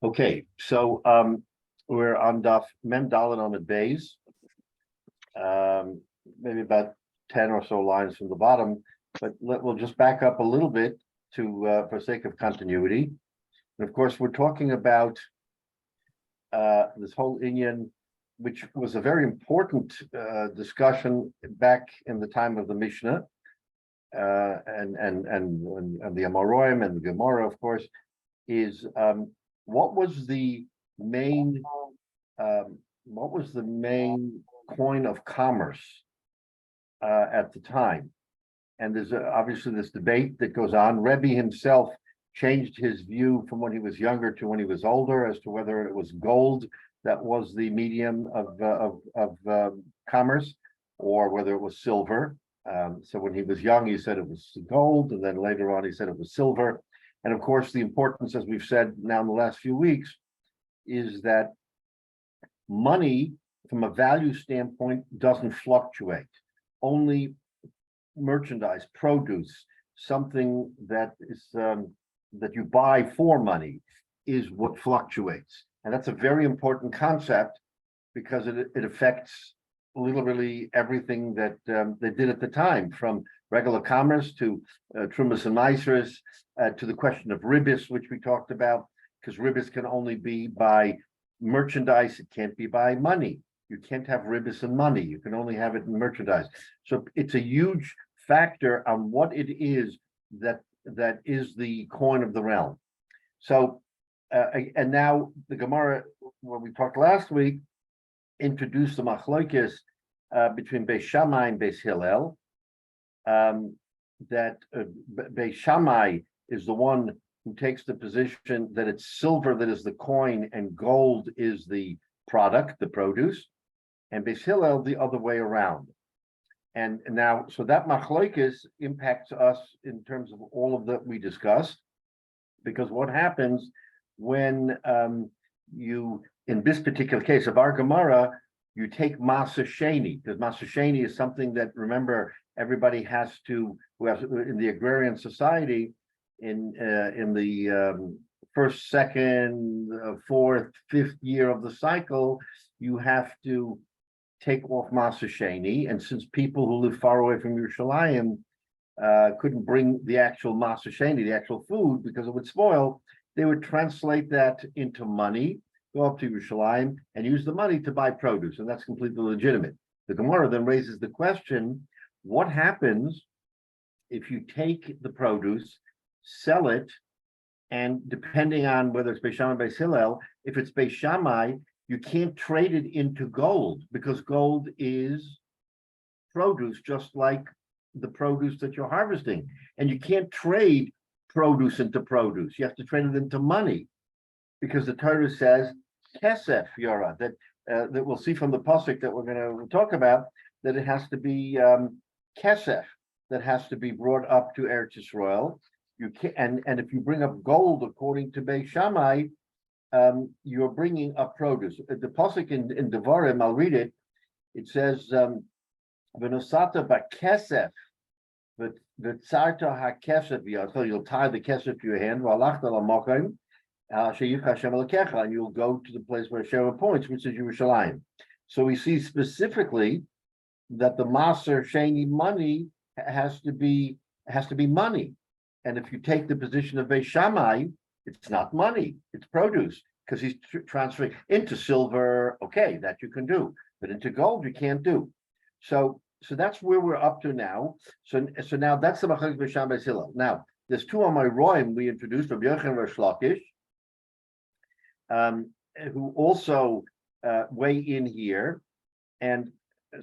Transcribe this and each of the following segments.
Okay, so we're on Daf Mem Dalet on the base, maybe about 10 or so lines from the bottom, but we'll just back up a little bit to for sake of continuity. And of course, we're talking about this whole Inyan, which was a very important discussion back in the time of the Mishnah, and the Amoraim and the Gemara, of course, is what was the main coin of commerce at the time? And there's obviously this debate that goes on. Rebbe himself changed his view from when he was younger to when he was older as to whether it was gold that was the medium of commerce or whether it was silver. So when he was young, he said it was gold, and then later on he said it was silver. And of course, the importance, as we've said now in the last few weeks, is that money, from a value standpoint, doesn't fluctuate. Only merchandise, produce, something that is that you buy for money is what fluctuates. And that's a very important concept because it affects literally everything that they did at the time, from regular commerce to trumas and maasros, to the question of ribbis, which we talked about, because ribbis can only be by merchandise, it can't be by money. You can't have ribbis and money, you can only have it in merchandise. So it's a huge factor on what it is that is the coin of the realm. So, and now the Gemara, when we talked last week, introduced the machlokes between Beis Shammai and Beis Hillel, that Beis Shammai is the one who takes the position that it's silver that is the coin and gold is the product, the produce, and Beis Hillel the other way around. And now, so that machlokes impacts us in terms of all of that we discussed, because what happens when you, in this particular case of our Gemara, you take Masa Sheni, because Masa Sheni is something that, remember, everybody has to, who has in the agrarian society, in the first, second, fourth, fifth year of the cycle, you have to take off Masa Sheni. And since people who live far away from Yerushalayim couldn't bring the actual Masa Sheni, the actual food, because it would spoil, they would translate that into money, go up to Yerushalayim and use the money to buy produce, and that's completely legitimate. The Gemara then raises the question, what happens if you take the produce, sell it, and depending on whether it's Beis Shammai or Beis Hillel, if it's Beis Shammai, you can't trade it into gold, because gold is produce, just like the produce that you're harvesting. And you can't trade produce into produce. You have to trade it into money, because the Torah says kesef yora, that we'll see from the pasuk that we're going to talk about, that it has to be kesef that has to be brought up to Eretz Yisrael. You can, and if you bring up gold according to Beis Shammai, you're bringing up produce. The pasuk in Devarim, I'll read it. It says v'nosata ba'kesef v'tzarta ha'kesef v'yachol. You'll tie the kesef to your hand. V'alachta l'mokim and you'll go to the place where Hashem points, which is Yerushalayim. So we see specifically that the Maser Sheni money has to be money. And if you take the position of Beis Shammai, it's not money, it's produce, because he's transferring into silver. Okay, that you can do, but into gold you can't do. So that's where we're up to now. So now that's the machlokes Beis Shammai Beis Hillel. Now there's two on my roim we introduced, Rabbi Yochanan and Rish Lakish, who also weigh in here. And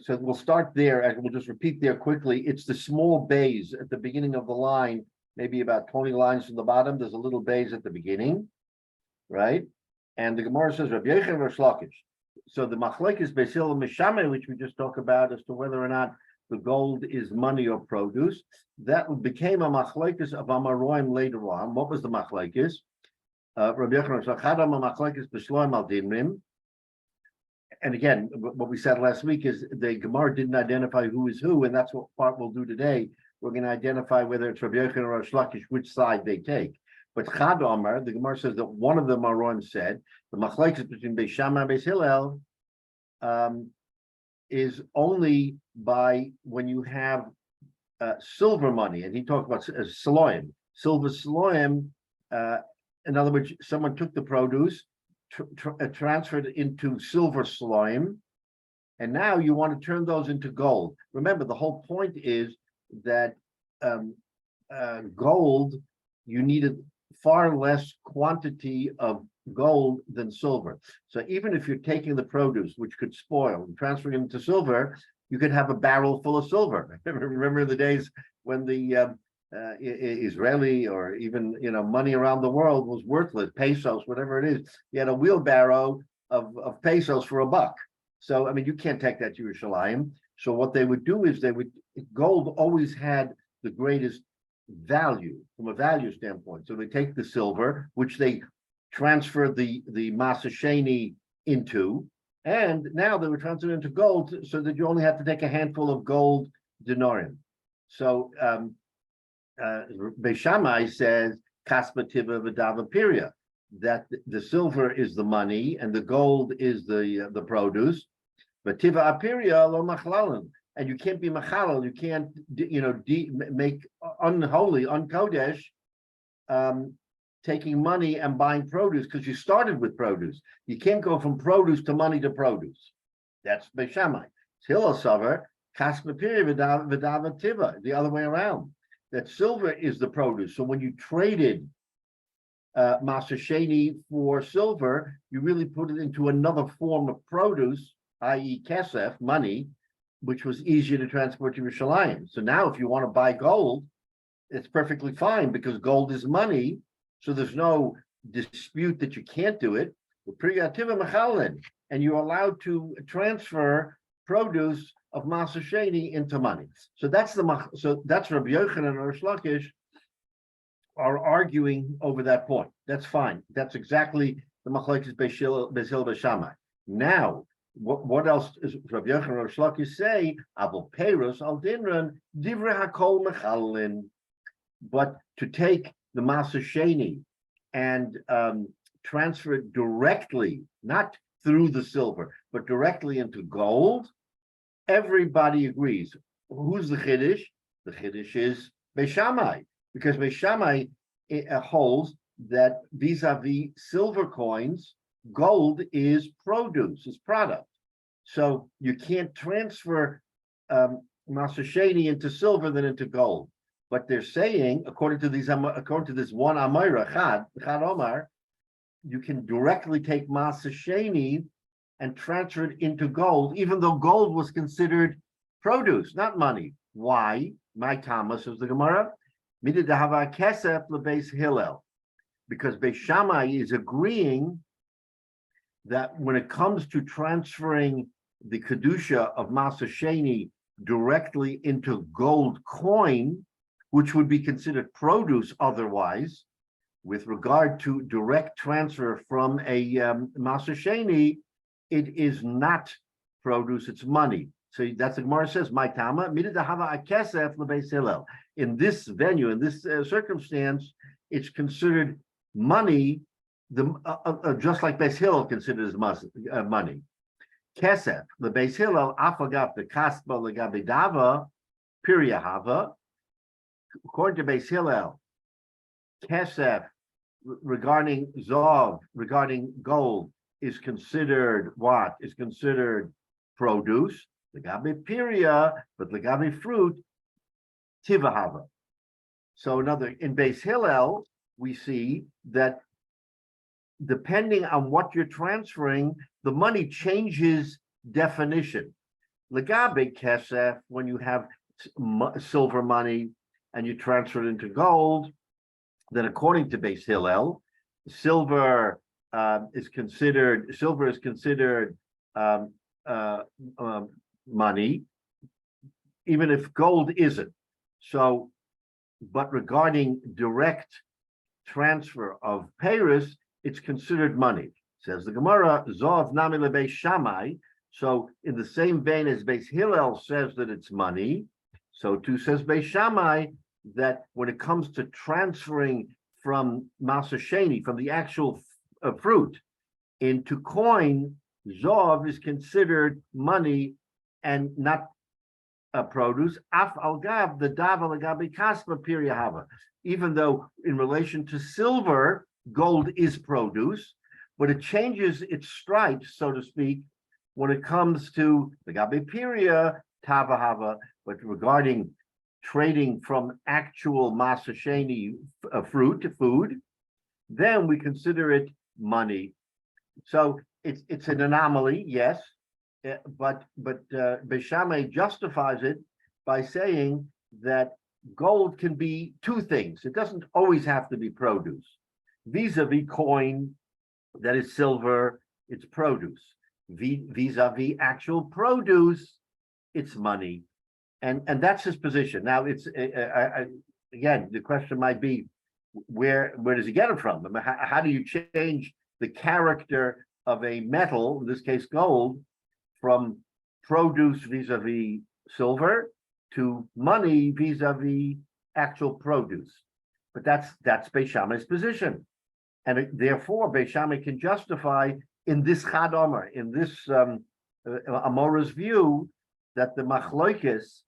so we'll start there, and we'll just repeat there quickly. It's the small bays at the beginning of the line, maybe about 20 lines from the bottom. There's a little bays at the beginning, right? And the Gemara says, Rabbi Yochanan and Rish Lakish. So the machlokes Beis Hillel and Beis Shammai, which we just talked about as to whether or not the gold is money or produce, that became a machlokes of Amoraim later on. What was the machlokes? Rabbi Yochanan said, Chadam machlokes b'shloim al dinrim. And again, what we said last week is the Gemara didn't identify who is who, and that's what part we'll do today. We're going to identify whether it's Rabbi Yochanan or Rish Lakish, which side they take. But Chad Omar, the Gemara says that one of the Maron said the machlekes between Beis Shammai and Beis Hillel is only by when you have silver money, and he talked about saloim, silver saloim. In other words, someone took the produce, transferred it into silver saloim, and now you want to turn those into gold. Remember, the whole point is that gold, you needed far less quantity of gold than silver. So even if you're taking the produce, which could spoil, and transferring it into silver, you could have a barrel full of silver. Remember the days when the Israeli or even money around the world was worthless, pesos, whatever it is. You had a wheelbarrow of pesos for $1. So I mean, you can't take that to Yerushalayim. So what they would do is gold always had the greatest value from a value standpoint. So they take the silver, which they transfer the Masa Sheni into, and now they were transferred into gold, so that you only have to take a handful of gold denarim. So Beis Shammai says Kaspa Tiva V'Dava Piria, that the silver is the money and the gold is the produce. But Tiva Apiria lo machlalim, and you can't be machalal, you can't make unholy, unkodesh, taking money and buying produce, because you started with produce. You can't go from produce to money to produce. That's Beis Shammai. Hillel Savar Kaspa Piria V'Dava Tiva, the other way around. That silver is the produce. So when you traded Masa Sheni for silver, you really put it into another form of produce, i.e. kesef, money, which was easier to transport to Yerushalayim. So now if you want to buy gold, it's perfectly fine because gold is money. So there's no dispute that you can't do it. And you're allowed to transfer produce of Masa Sheni into money. So that's Rabbi Yochanan and Rish Lakish are arguing over that point. That's fine. That's exactly the machlekes Beis Hillel Beis Shammai. Now, what else is Rabbi Yochanan and Rish Lakish say? Abel Peiros al Dinran Divrei Hakol Mechalin. But to take the Masa Sheni and transfer it directly, not through the silver, but directly into gold, everybody agrees. Who's the Chiddush? The Chiddush is Beis Shammai, because Beis Shammai holds that vis-a-vis silver coins, gold is produce, is product. So you can't transfer Masa Sheni into silver than into gold. But they're saying, according to this one Amira, Chad Omar, you can directly take Masa Sheni and transfer it into gold, even though gold was considered produce, not money. Why? My Thomas, says the Gemara, Beis Hillel, because Beis Shammai is agreeing that when it comes to transferring the kedusha of Masa Sheni directly into gold coin, which would be considered produce otherwise, with regard to direct transfer from a Masa Sheni, it is not produce, it's money. So that's the Gemara says, my Tama, in this venue, in this circumstance, it's considered money, just like Beis Hillel considers money. Kesef, the Beis Hillel, afagav the kasba legabe dava, piria hava. According to Beis Hillel, kesef regarding zov, regarding gold, is considered what? Is considered produce. Legabe piria, but legabe fruit, tivahava. So in Beis Hillel, we see that depending on what you're transferring, the money changes definition. Legabe kesef, when you have silver money and you transfer it into gold, then according to Beis Hillel, silver is considered money, even if gold isn't. So, but regarding direct transfer of Paris, it's considered money. Says the Gemara, Zov Nami Beis Shammai. So, in the same vein as Beis Hillel says that it's money, so too says Beis Shammai that when it comes to transferring from Masasheni, from the actual fruit, into coin, Zov is considered money and not produce. Af al gav the dav al gabi kaspa piriyahava. Even though in relation to silver, gold is produce, but it changes its stripes, so to speak, when it comes to the gabi piria tavahava. But regarding trading from actual masasheni fruit to food, then we consider it money. So it's an anomaly, yes, but Beis Shammai justifies it by saying that gold can be two things. It doesn't always have to be produce. Vis-a-vis coin that is silver, it's produce. Vis-a-vis actual produce, it's money. And that's his position. Now, it's again, the question might be, where does he get it from? I mean, how do you change the character of a metal, in this case gold, from produce vis-a-vis silver to money vis-a-vis actual produce? But that's Beis Shammai's position, and therefore Beis Shammai can justify in this Chad Omer, in this Amora's view, that the machloikis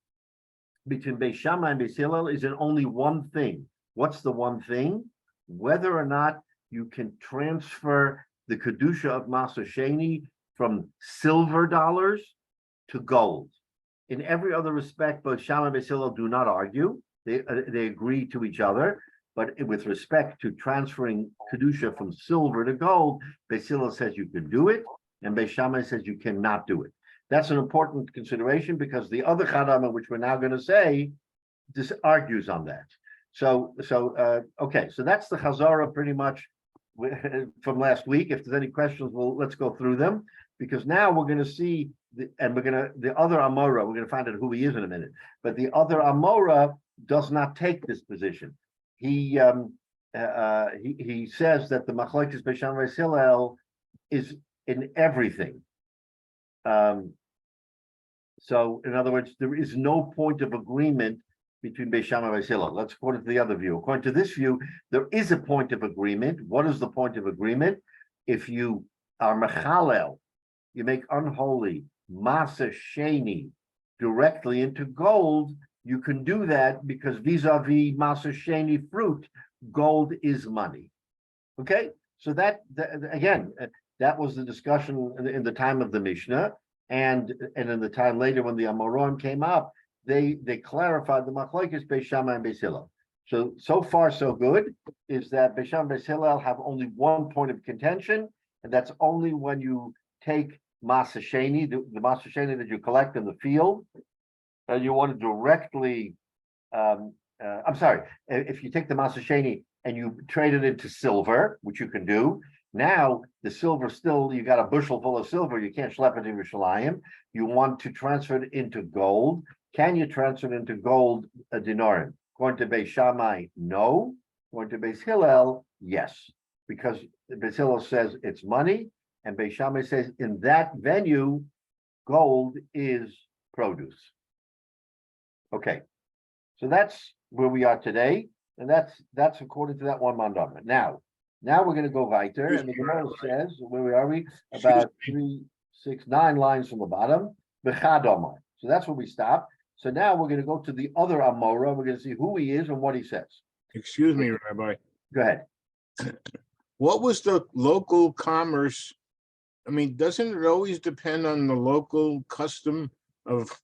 between Beis Shammai and Beis Hillel is in only one thing. What's the one thing? Whether or not you can transfer the kedusha of Masasheni from silver dollars to gold. In every other respect, both Shammai and Beis Hillel do not argue. They agree to each other. But with respect to transferring kedusha from silver to gold, Beis Hillel says you can do it, and Beis Shammai says you cannot do it. That's an important consideration because the other Chadama, which we're now going to say, this argues on that. So okay, so that's the Chazara pretty much from last week. If there's any questions, let's go through them, because now we're going to see the other Amora. We're going to find out who he is in a minute. But the other Amora does not take this position. He says that the Machlokes Beis Shammai Beis Hillel is in everything. So in other words, there is no point of agreement between Beis Shammai and Beis Hillel. Let's according to the other view. According to this view, there is a point of agreement. What is the point of agreement? If you are mechalel, you make unholy masa sheni directly into gold, you can do that because vis-a-vis masa sheni fruit, gold is money. Okay, so that again, that was the discussion in the time of the Mishnah, and in the time later when the Amoraim came up, they clarified the machlokes Beis Shammai and Beis Hillel. So far so good, is that Beis Shammai and Beis Hillel have only one point of contention, and that's only when you take masa sheni, the masa sheni that you collect in the field, and you want to directly, I'm sorry, if you take the masa sheni and you trade it into silver, which you can do. Now the silver still, you got a bushel full of silver, you can't schlep it to Yerushalayim. You want to transfer it into gold. Can you transfer it into gold dinarim? Going to Beis Shammai, no. Going to Beis Hillel, yes. Because Beis Hillel says it's money, and Beis Shammai says in that venue, gold is produce. Okay, so that's where we are today, and that's according to that one mandama. Now we're going to go weiter, and the Gemara says, where are we? About 3, 6, 9 lines from the bottom. B'chad Omar. So that's where we stop. So now we're going to go to the other Amora. We're going to see who he is and what he says. Excuse me, Rabbi. Go ahead. What was the local commerce? I mean, doesn't it always depend on the local custom of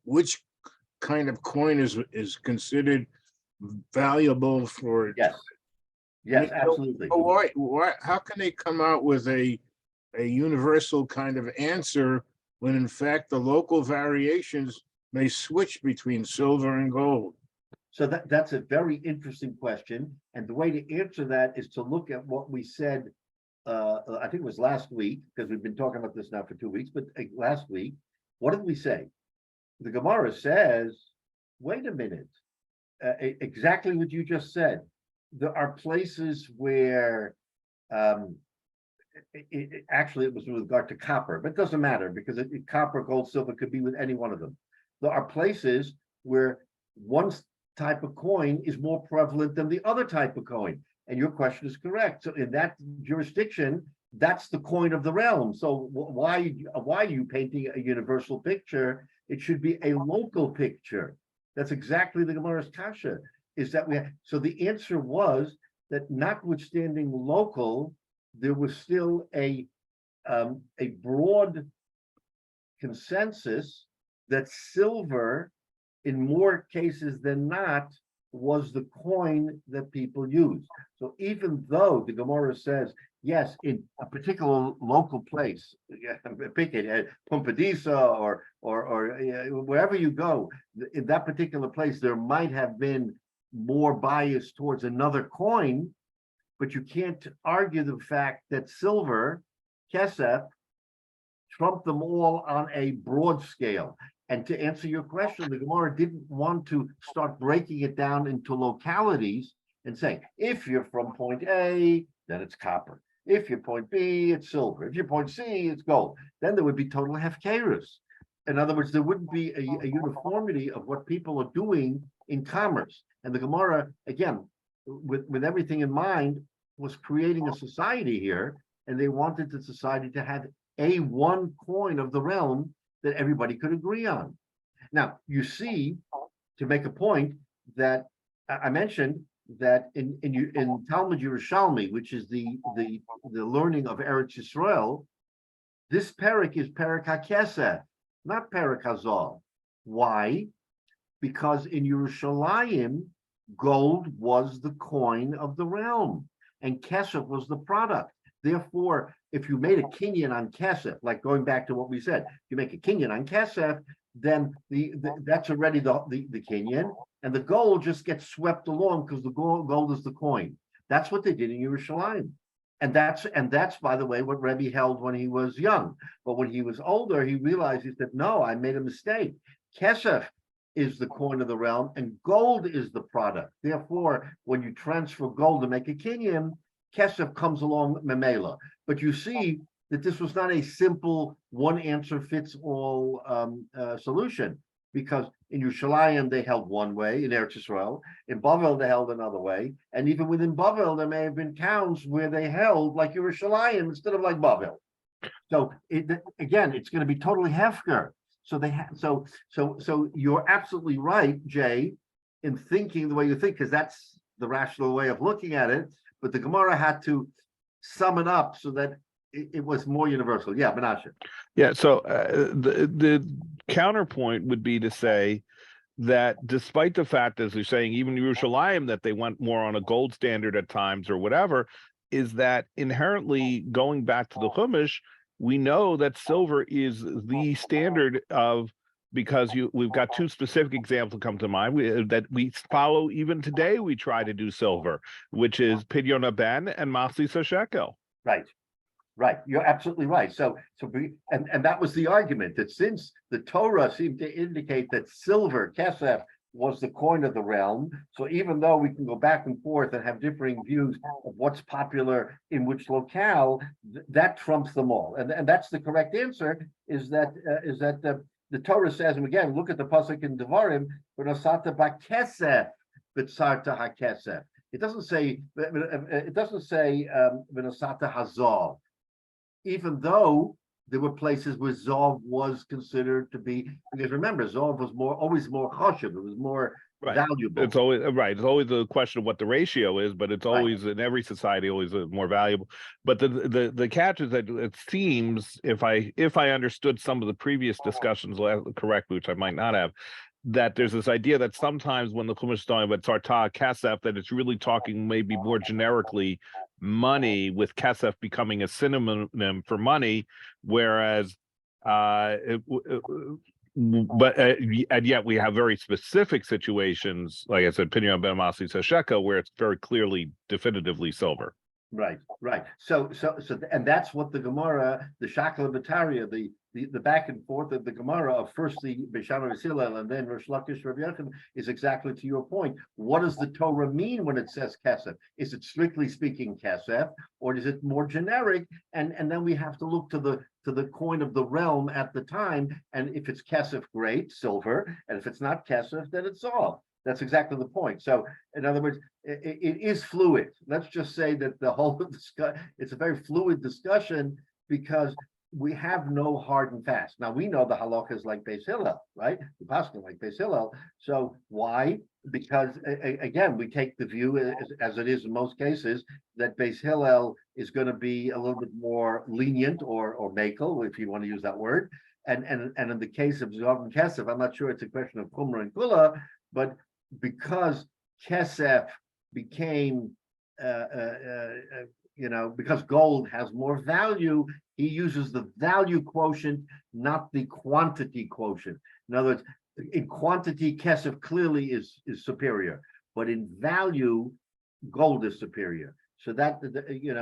which kind of coin is considered valuable for? Yes. Yes, absolutely. Why? How can they come out with a universal kind of answer when in fact the local variations may switch between silver and gold? So that's a very interesting question. And the way to answer that is to look at what we said, I think it was last week, because we've been talking about this now for 2 weeks, but last week, what did we say? The Gemara says, wait a minute, exactly what you just said. There are places where actually it was with regard to copper, but it doesn't matter because copper, gold, silver could be with any one of them. There are places where one type of coin is more prevalent than the other type of coin. And your question is correct. So in that jurisdiction, that's the coin of the realm. So why are you painting a universal picture? It should be a local picture. That's exactly the Gemara's kasha. Is that so the answer was that notwithstanding local, there was still a broad consensus that silver, in more cases than not, was the coin that people used. So even though the Gemara says, yes, in a particular local place, pick it, Pumbedisa or wherever you go, in that particular place, there might have been more bias towards another coin, but you can't argue the fact that silver, kesef, trumped them all on a broad scale. And to answer your question, the Gemara didn't want to start breaking it down into localities and say, if you're from point A, then it's copper. If you're point B, it's silver. If you're point C, it's gold. Then there would be total hefkerus. In other words, there wouldn't be a uniformity of what people are doing in commerce. And the Gemara, again, with everything in mind, was creating a society here, and they wanted the society to have a one coin of the realm that everybody could agree on. Now, you see, to make a point that I mentioned that in Talmud Yerushalmi, which is the learning of Eretz Yisrael, this parak is parak hakesef, not parak hazal. Why? Because in Yerushalayim, gold was the coin of the realm, and kesef was the product. Therefore, if you made a kinyan on kesef, like going back to what we said, you make a kinyan on kesef, then that's already the kinyan, and the gold just gets swept along because the gold is the coin. That's what they did in Yerushalayim. And that's, by the way, what Rebbe held when he was young. But when he was older, he realized, he said, no, I made a mistake. Kesef is the coin of the realm, and gold is the product. Therefore, when you transfer gold to make a kinyan, kesef comes along memela. But you see that this was not a simple one answer fits all solution, because in Yerushalayim they held one way, in Eretz Yisrael, in Bavel they held another way, and even within Bavel there may have been towns where they held like Yerushalayim instead of like Bavel. So again, it's going to be totally hefker. So they so you're absolutely right, Jay, in thinking the way you think, because that's the rational way of looking at it. But the Gemara had to sum it up so that it was more universal. Yeah, Menashe. Yeah, so the counterpoint would be to say that despite the fact, as you're saying, even Yerushalayim, that they went more on a gold standard at times or whatever, is that inherently going back to the Chumash, we know that silver is the standard of, because we've got two specific examples come to mind that we follow even today. We try to do silver, which is Pidyon Ben and Machzis Shekel. Right. You're absolutely right. And that was the argument, that since the Torah seemed to indicate that silver, kesef, was the coin of the realm, so even though we can go back and forth and have differing views of what's popular in which locale, that trumps them all. And that's the correct answer, is that the Torah says, and again, look at the pasuk in Devarim, "V'nosata b'kesef b'tzarta hakesef." It doesn't say "V'nosata hazal," even though there were places where Zov was considered to be, because remember, Zov was always more chashuv, it was more valuable. It's always right. It's always a question of what the ratio is, but it's always in every society always more valuable. But the catch is that it seems, if I understood some of the previous discussions correctly, which I might not have, that there's this idea that sometimes when the Chumash is talking about Tarta Kesef, that it's really talking maybe more generically money, with Kesef becoming a synonym for money, whereas and yet we have very specific situations, like I said, Pidyon Ben Machzis Shekel, where it's very clearly, definitively silver. Right. So, and that's what the Gemara, the Shakla Bataria, the back and forth of the Gemara of first the Beishamah Hillel and then Rosh Lakish Rabbi Yochanan is exactly to your point. What does the Torah mean when it says kesef? Is it strictly speaking kesef, or is it more generic? And then we have to look to the coin of the realm at the time. And if it's kesef, great, silver. And if it's not kesef, then it's all. That's exactly the point. So in other words, it is fluid. Let's just say that the whole it's a very fluid discussion because we have no hard and fast. Now we know the halakha is like Beis Hillel, right? The pasuk like Beis Hillel. So why? Because again, we take the view as it is in most cases that Beis Hillel is going to be a little bit more lenient or makel, if you want to use that word. And in the case of Zav and Kesef, I'm not sure it's a question of Kumra and Kula, but because Kesef became because gold has more value, he uses the value quotient, not the quantity quotient. In other words, in quantity, Kesef clearly is superior, but in value, gold is superior. So that, and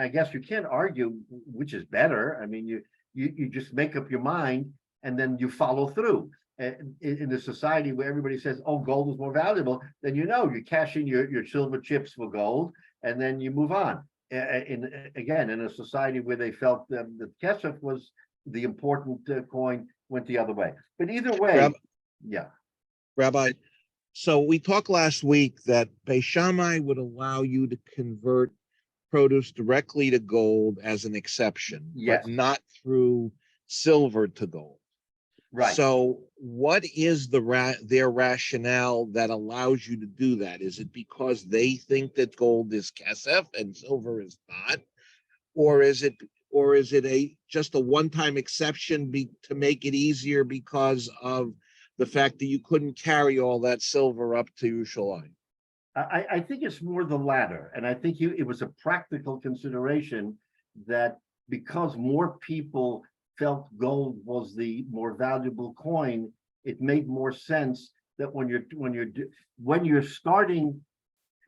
I guess you can't argue which is better. I mean, you just make up your mind and then you follow through. In a society where everybody says, "Oh, gold is more valuable," then you cash in your silver chips for gold, and then you move on. In a society where they felt that kesef was the important coin, went the other way. But either way, Rabbi, so we talked last week that Beis Shammai would allow you to convert produce directly to gold as an exception, Yes. but not through silver to gold. Right. So what is their rationale that allows you to do that? Is it because they think that gold is kesef and silver is not? Or is it just a one-time exception to make it easier because of the fact that you couldn't carry all that silver up to Yerushalayim? I think it's more the latter. And I think it was a practical consideration that because more people felt gold was the more valuable coin, it made more sense that when you're starting,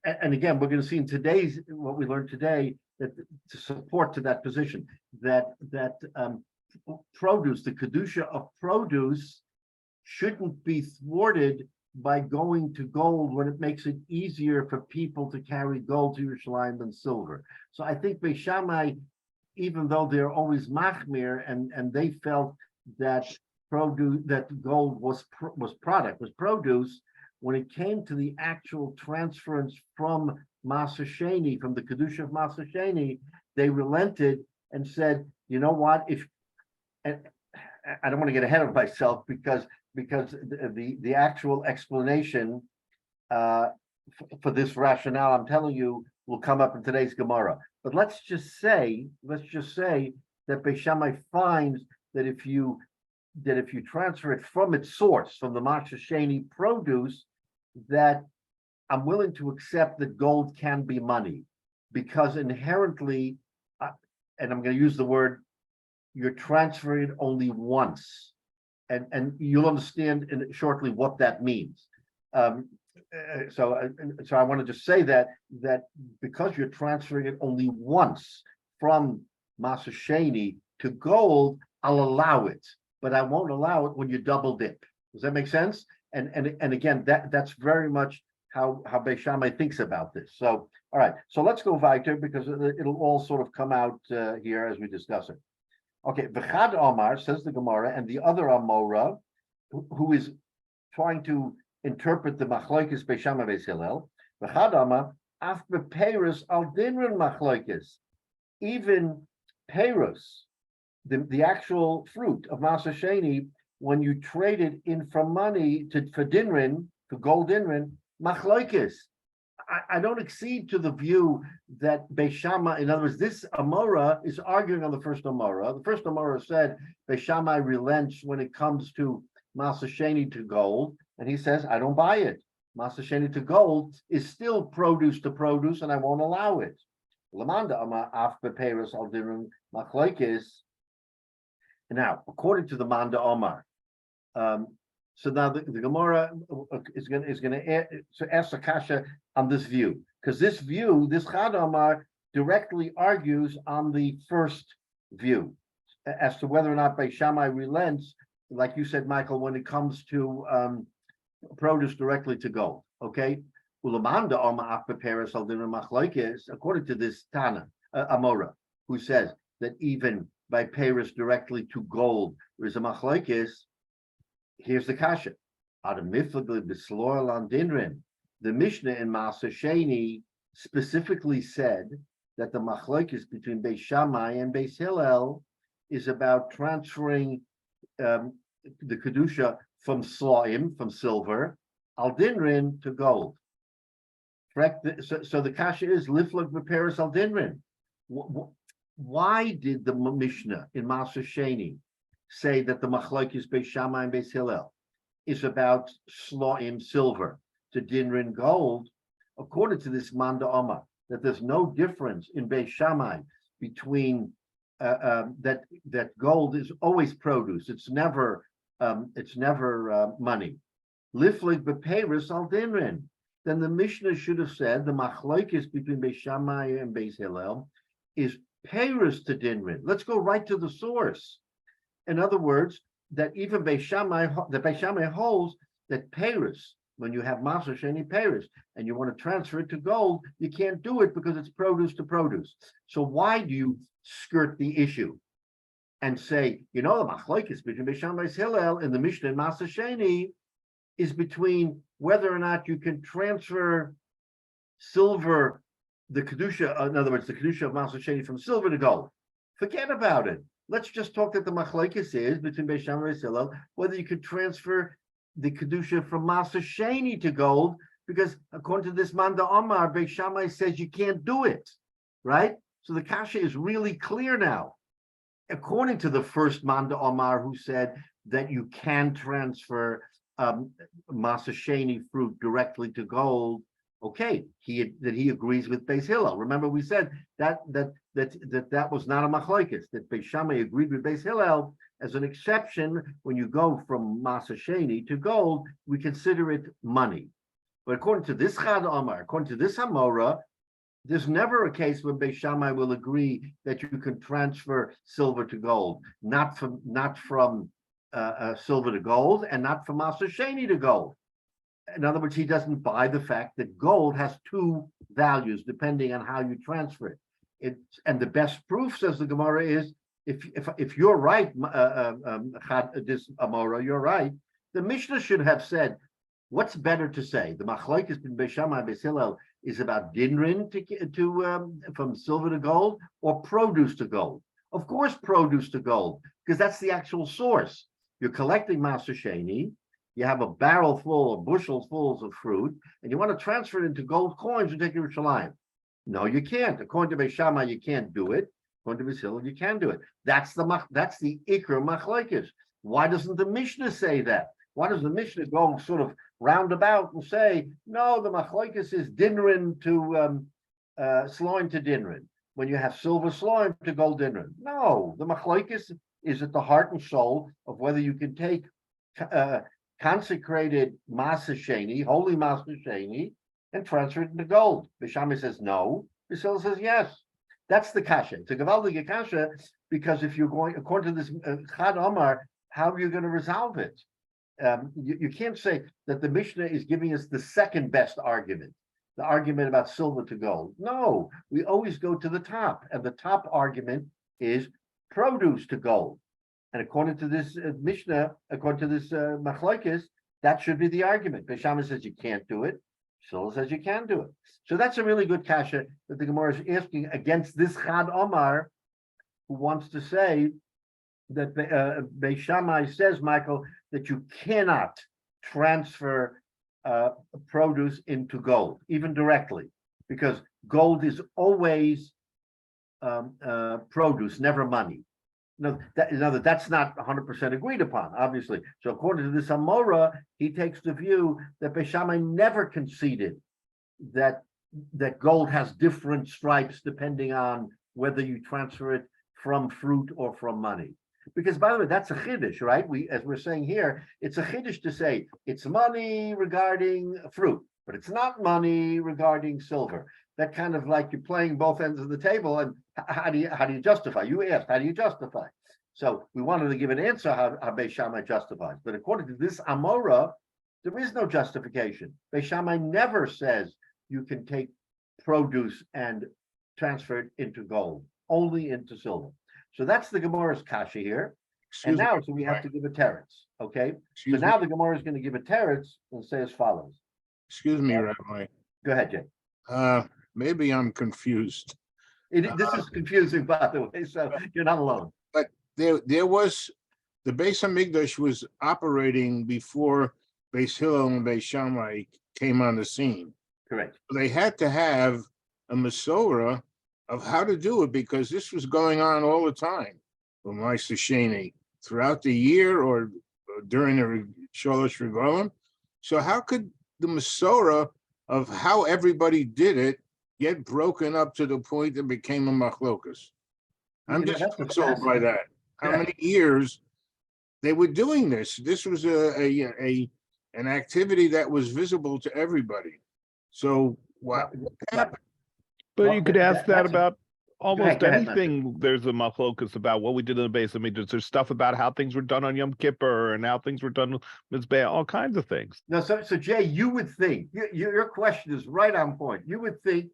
and again, we're going to see in today's, what we learned today, that to support to that position, that produce, the kedusha of produce shouldn't be thwarted by going to gold when it makes it easier for people to carry gold to Yerushalayim than silver. So I think Beis Shammai, even though they're always machmir, and they felt that gold was produce, when it came to the actual transference from Masa Sheni, from the kedusha of Masa Sheni, they relented and said, you know what? And I don't want to get ahead of myself because the actual explanation for this rationale, I'm telling you, will come up in today's Gemara. But let's just say that Beis Shammai finds that if you transfer it from its source, from the Masa Sheni produce, that I'm willing to accept that gold can be money, because inherently, and I'm going to use the word, you're transferring it only once, and you'll understand shortly what that means. So I want to just say that because you're transferring it only once from Masa Sheni to gold, I'll allow it, but I won't allow it when you double dip. Does that make sense? And again, that's very much how Beis Shammai thinks about this. So, all right, so let's go weiter because it'll all sort of come out here as we discuss it. Okay, V'chad Omar, says the Gemara, and the other Amora, who is trying to interpret the machlokes Beis Shammai Beis Hillel, V'chad Omar, af bepeirus al dinrin machlokes, even peirus, the actual fruit of Masa Sheni, when you trade it in from money for dinrin, for gold dinrin, machlokes. I don't accede to the view that Beis Shammai, in other words, this Amora is arguing on the first Amora. The first Amora said Beis Shammai relents when it comes to Masa Sheni to gold, and he says, I don't buy it. Masa Sheni to gold is still produce to produce, and I won't allow it. Lamanda Amar af bepeirus al dinrin machlokes. Now, according to the Manda Omar, so now the Gemara is going to ask a kasha on this view, because this Chad Omar directly argues on the first view as to whether or not Beis Shammai relents, like you said, Michael, when it comes to produce directly to gold. Okay, Ulamanda Omar af bepeirus al dinrin machlokes, according to this Tana Amora, who says that even by peiros directly to gold there is a machlokes. Here's the kasha. The Mishnah in Maaseh Sheni specifically said that the machlokes between Beis Shammai and Beis Hillel is about transferring the kedusha from slaim, from silver, al dinrin to gold. Correct. So the kasha is liflok b'peres al dinrin. Why did the Mishnah in Maaseh Sheni say that the machlokes Beis Shammai and Beis Hillel is about slaim, silver, to dinrin, gold? According to this Manda Omar, that there's no difference in Beis Shammai between that gold is always produce. It's never money. Liflik b'peiros al dinrin. Then the Mishnah should have said the machlokes between Beis Shammai and Beis Hillel is peiros to dinrin. Let's go right to the source. In other words, that even Beis Shammai holds that peiros, when you have Maaseh Sheni peiros and you want to transfer it to gold, you can't do it because it's produce to produce. So why do you skirt the issue and say, the machlokes between Beis Shammai and Beis Hillel in the Mishnah in Maaseh Sheni is between whether or not you can transfer silver, the kedusha, in other words, the kedusha of Maaseh Sheni from silver to gold. Forget about it. Let's just talk that the machlokes is between Beis Shammai and Beis Hillel whether you could transfer the kedusha from Maaseh Sheni to gold, because according to this Manda Omar, Beis Shammai says you can't do it, right? So the kasha is really clear now. According to the first Manda Omar, who said that you can transfer Maaseh Sheni fruit directly to gold, okay, he agrees with Beis Hillel. Remember, we said that was not a machlokes, that Beis Shammai agreed with Beis Hillel. As an exception, when you go from Maaseh Sheni to gold, we consider it money. But according to this Chad Omar, according to this Hamora, there's never a case where Beis Shammai will agree that you can transfer silver to gold, not from silver to gold, and not from Maaseh Sheni to gold. In other words, he doesn't buy the fact that gold has two values depending on how you transfer it. And the best proof, says the Gemara, is if you're right, this Amora, you're right. The Mishnah should have said, what's better to say? The machlokes between Beis Shammai and Beis Hillel is about dinrin from silver to gold, or produce to gold. Of course, produce to gold, because that's the actual source. You're collecting Maaseh Sheni, you have a barrel full or bushels full of fruit, and you want to transfer it into gold coins and take it to Yerushalayim. No, you can't. According to Beis Shammai, you can't do it. According to Beis Hillel, you can do it. That's the Iker machlokes. Why doesn't the Mishnah say that? Why does the Mishnah go sort of roundabout and say, no, the machlokes is dinrin to sloim to dinrin, when you have silver sloim to gold dinrin? No, the machlokes is at the heart and soul of whether you can take consecrated Maaseh Sheni, holy Maaseh Sheni, and transfer it into gold. Beis Shammai says no. Beis Hillel says yes. That's the kasha. It's a gewaldige kasha, because if you're going according to this Chad Omar, how are you going to resolve it? You can't say that the Mishnah is giving us the second best argument, the argument about silver to gold. No, we always go to the top, and the top argument is produce to gold. And according to this Mishnah, according to this machlokes, that should be the argument. Beis Shammai says you can't do it. Shul says you can do it. So that's a really good kasha that the Gemara is asking against this Chad Omar, who wants to say that Beis Shammai says, Michael, that you cannot transfer produce into gold, even directly, because gold is always produce, never money. No, that's not 100% agreed upon, obviously. So according to this Amora, he takes the view that Beis Shammai never conceded that gold has different stripes depending on whether you transfer it from fruit or from money. Because, by the way, that's a chiddush, right? As we're saying here, it's a chiddush to say it's money regarding fruit, but it's not money regarding silver. That kind of like you're playing both ends of the table, and how do you justify? You asked, how do you justify? So we wanted to give an answer how Beis Shammai justifies. But according to this Amora, there is no justification. Beis Shammai never says you can take produce and transfer it into gold, only into silver. So that's the Gemara's kasha here. And Excuse me, now, so we have to give a teretz, okay? So excuse me, now the Gemara is going to give a teretz and say as follows. excuse me, Rabbi. Go ahead, Jay. Maybe I'm confused. This is confusing, by the way, so you're not alone. There was, the Beis Hamikdash was operating before Beis Hillel and Beis Shammai came on the scene. Correct. They had to have a Masorah of how to do it because this was going on all the time. L'maaseh Sheni, throughout the year or during the Shalosh Regalim. So how could the Masorah of how everybody did it get broken up to the point that became a machlokas? I'm just That's puzzled by that. How Yeah. many years they were doing this? This was an activity that was visible to everybody. So what happened? But Well, you could that- ask that that's a- about almost go ahead, anything. There's a machlokus about what we did in the base of Midrash. There's stuff about how things were done on Yom Kippur and how things were done with Mizbeah, all kinds of things. No, so Jay, you would think, your question is right on point. You would think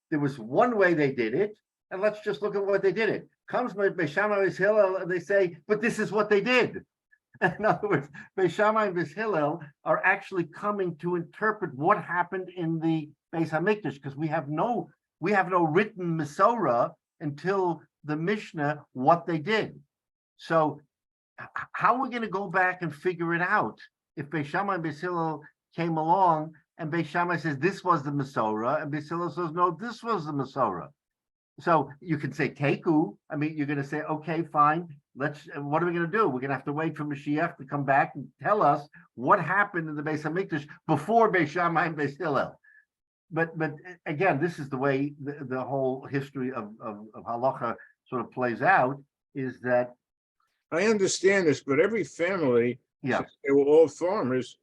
there was one way they did it, and let's just look at what they did it. Comes Beis Shammai Beis Hillel, and they say, but this is what they did. In other words, Beis Shammai and Beis Hillel are actually coming to interpret what happened in the Beis Hamikdash, because we have no written Masorah until the Mishnah what they did. So how are we going to go back and figure it out if Beis Shammai and Beis Hillel came along and Beis Shammai says this was the Masorah and Beis Hillel says no, this was the Masorah? So you can say Teku. I mean, you're going to say, okay, fine. What are we going to do? We're going to have to wait for Mashiach to come back and tell us what happened in the Beis Hamikdash before Beis Shammai and Beis Hillel. But again, this is the way the whole history of halacha sort of plays out, is that I understand this, but every family, yeah, since they were all farmers,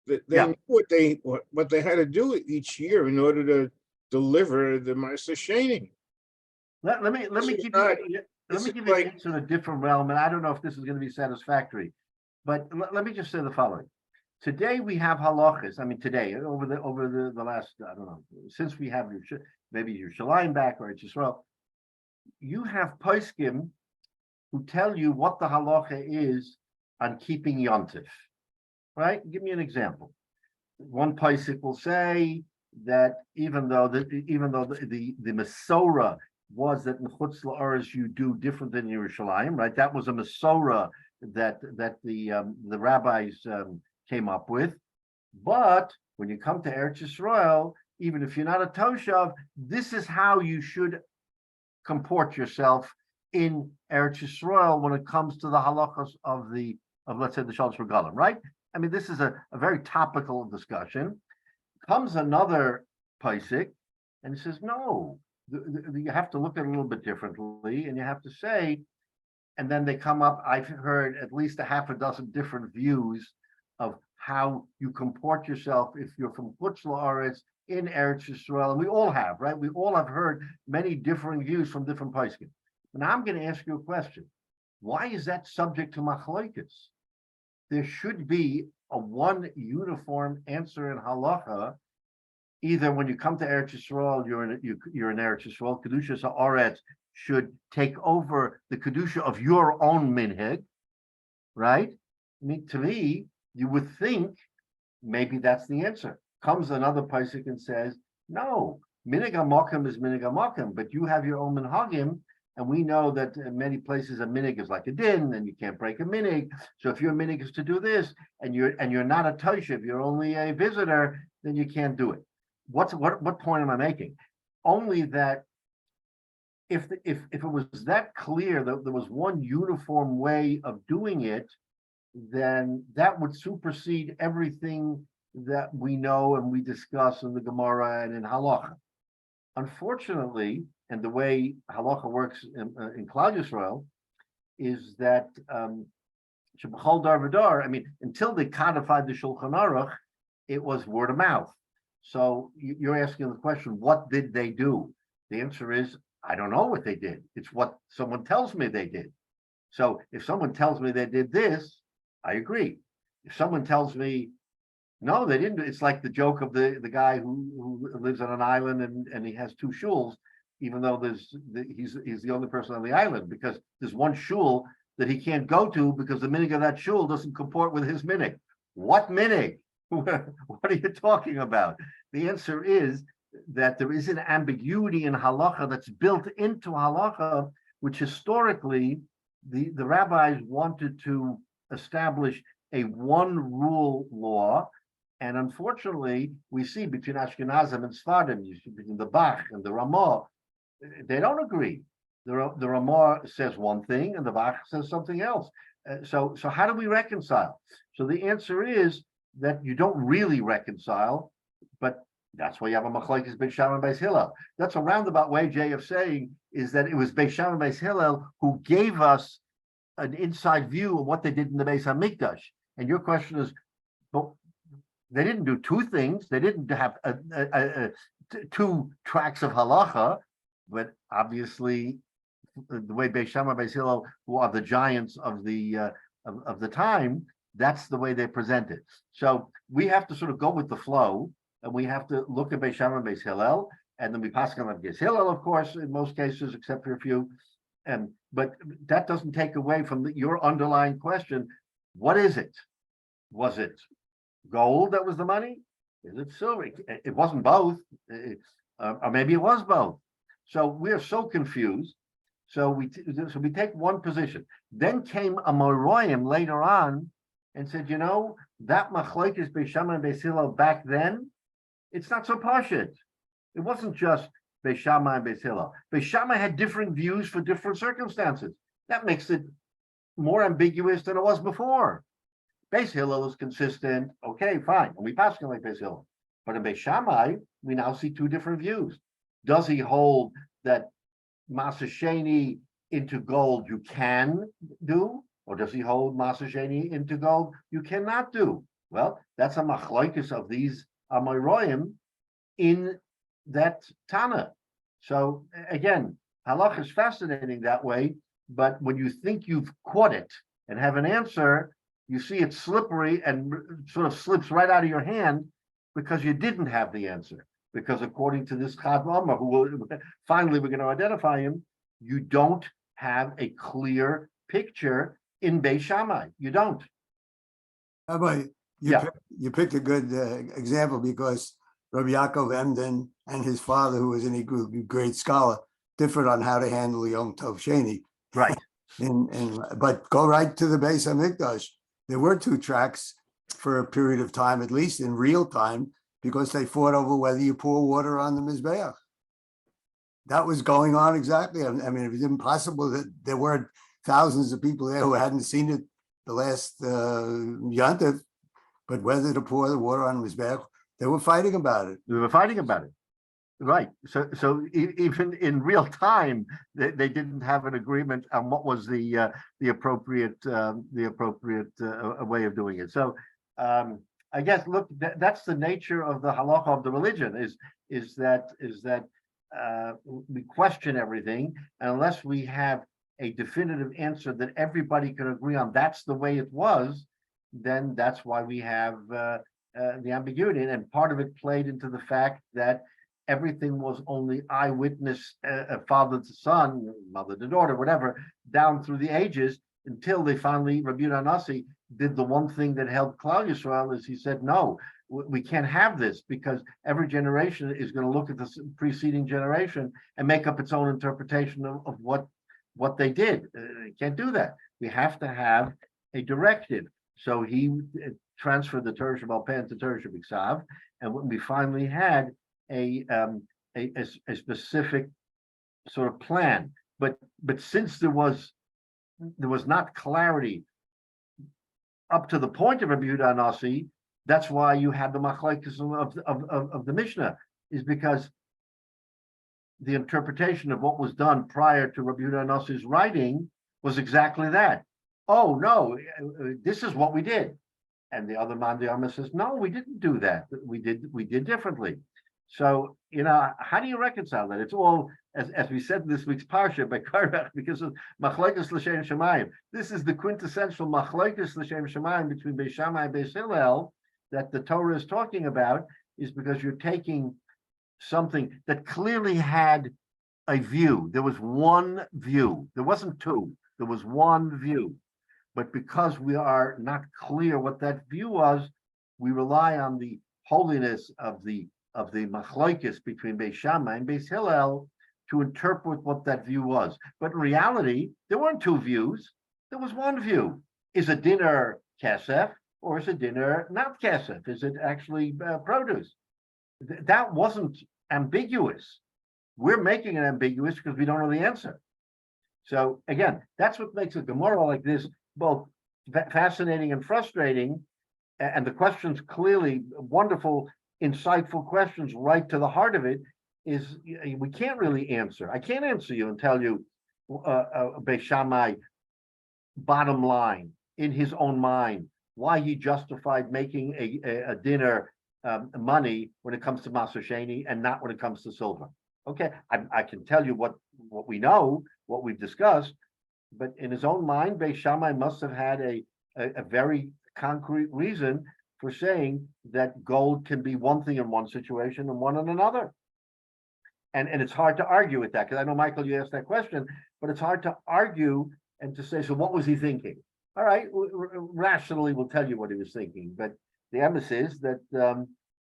that they Yeah. knew what they had to do each year in order to deliver the Ma'aser Sheni. let me This is give not- you this let me is give you an like- answer in a different realm, and I don't know if this is going to be satisfactory, but let me just say the following. Today we have halachas. I mean, today over the last, I don't know, since we have maybe Yerushalayim back or Yisrael, you have poskim who tell you what the halacha is on keeping yontif. Right? Give me an example. One posik will say that even though the Masorah was that in Chutz La'aretz you do different than Yerushalayim, right? That was a Masorah that the rabbis came up with. But when you come to Eretz Yisrael, even if you're not a Toshav, this is how you should comport yourself in Eretz Yisrael when it comes to the halachas of let's say the Shalosh Regalim, right? I mean, this is a very topical discussion. Comes another Paisik and says, no, you have to look at it a little bit differently, and you have to say, and then they come up, I've heard at least a half a dozen different views of how you comport yourself if you're from Chutz La'aretz in Eretz Yisrael, and we all have, right? We all have heard many different views from different poskim. Now I'm going to ask you a question. Why is that subject to machlokes? There should be a one uniform answer in halacha. Either when you come to Eretz Yisrael, you're in Eretz Yisrael, Kedusha Haaretz should take over the Kedusha of your own minhag, right? I mean, to me, you would think maybe that's the answer. Comes another pasuk and says, no, minhag hamakam is minhag hamakam, but you have your own minhagim, and we know that in many places a minhag is like a din, and you can't break a minhag. So if your minhag is to do this, and you're not a toshiv, you're only a visitor, then you can't do it. What point am I making? Only that if it was that clear that there was one uniform way of doing it, then that would supersede everything that we know and we discuss in the Gemara and in Halacha. Unfortunately, and the way Halacha works in Klal Yisrael is that Shebachol Dar V'Dar, I mean, until they codified the Shulchan Aruch, it was word of mouth. So you're asking the question, what did they do? The answer is, I don't know what they did. It's what someone tells me they did. So if someone tells me they did this, I agree. If someone tells me, no, they didn't, it's like the joke of the guy who lives on an island and he has two shuls, even though he's the only person on the island, because there's one shul that he can't go to because the minhag of that shul doesn't comport with his minhag. What minhag? What are you talking about? The answer is that there is an ambiguity in halacha that's built into halacha, which historically the rabbis wanted to establish a one rule law. And unfortunately, we see between Ashkenazim and Sfardim, between the Bach and the Ramah, they don't agree. The Ramah says one thing and the Bach says something else. So how do we reconcile? So the answer is that you don't really reconcile, but that's why you have a machlokes Beis Shammai and Beis Hillel. That's a roundabout way, Jay, of saying is that it was Beis Shammai and Beis Hillel who gave us an inside view of what they did in the Beis Hamikdash. And your question is, but they didn't do two things. They didn't have two tracks of halacha, but obviously the way Beis Shammai and Beis Hillel, who are the giants of the time, that's the way they present it. So we have to sort of go with the flow, and we have to look at Beis Shammai and Beis Hillel, and then we pass on Beis Hillel, of course, in most cases, except for a few. But that doesn't take away from your underlying question. What is it? Was it gold that was the money? Is it silver? It wasn't both, or maybe it was both. So we're so confused. So we take one position. Then came a Moroim later on and said, that machlokes Beis Shammai and Beis Hillel back then, it's not so pashut. It wasn't just Beis Shammai and Beis Hillel. Beis Shammai had different views for different circumstances. That makes it more ambiguous than it was before. Beis Hillel is consistent. Okay, fine. And we pass him like Beis Hillel. But in Beis Shammai, we now see two different views. Does he hold that Masa Sheni into gold you can do? Or does he hold Masa Sheni into gold you cannot do? Well, that's a machlokes of these Amoraim in that Tana. So again, halach is fascinating that way, but when you think you've caught it and have an answer, you see it's slippery and sort of slips right out of your hand because you didn't have the answer. Because according to this Chad Rama, finally we're going to identify him, you don't have a clear picture in Beis Shammai. You don't. Rabbi, you picked a good example because Rabbi Yaakov Emden and his father, who was a great scholar, differed on how to handle Yom Tov Sheni. Right. But go right to the Beis Hamikdash. There were two tracks for a period of time, at least in real time, because they fought over whether you pour water on the Mizbeach. That was going on exactly. I mean, it was impossible that there weren't thousands of people there who hadn't seen it the last Yantiv, but whether to pour the water on the Mizbeach, they were fighting about it. They were fighting about it. Right. So even in real time, they didn't have an agreement on what was the appropriate way of doing it. So I guess look, that's the nature of the halacha of the religion is that we question everything, and unless we have a definitive answer that everybody can agree on, that's the way it was, then that's why we have the ambiguity. And part of it played into the fact that everything was only eyewitness, father to son, mother to daughter, whatever, down through the ages until they finally, Rabbi Nasi did the one thing that held Klal Yisrael, is he said, no, we can't have this because every generation is going to look at the preceding generation and make up its own interpretation of what they did. You can't do that. We have to have a directive. So he transferred the Torah Sheba'al Peh to Torah Shebiksav, and when we finally had a specific sort of plan, but since there was not clarity up to the point of Rabbi Yehuda Nasi, that's why you had the machlokes of the Mishnah, is because the interpretation of what was done prior to Rabbi Yehuda Nasi's writing was exactly that. Oh no, this is what we did, and the other man, the Amma, says, no, we didn't do that. We did differently. So, how do you reconcile that? It's all, as we said in this week's parsha by Karach, because of machlokes l'shem shemayim. This is the quintessential machlokes l'shem shemayim between Beis Shammai and Beis Hillel that the Torah is talking about, is because you're taking something that clearly had a view. There was one view. There wasn't two. There was one view. But because we are not clear what that view was, we rely on the holiness of the machlokes between Beis Shammai and Beis Hillel to interpret what that view was. But in reality, there weren't two views. There was one view. Is a dinner kesef or is a dinner not kesef? Is it actually produce? That wasn't ambiguous. We're making it ambiguous because we don't know the answer. So again, that's what makes a Gemara like this both fascinating and frustrating. And the questions clearly wonderful, insightful questions right to the heart of it is we can't really answer. I can't answer you and tell you Beis Shammai bottom line in his own mind why he justified making a dinner money when it comes to Maser Sheni and not when it comes to silver. Okay, I can tell you what we know, what we've discussed, but in his own mind, Beis Shammai must have had a very concrete reason for saying that gold can be one thing in one situation and one in another. And it's hard to argue with that, because I know, Michael, you asked that question, but it's hard to argue and to say, so what was he thinking? All right, rationally, we'll tell you what he was thinking, but the emphasis is that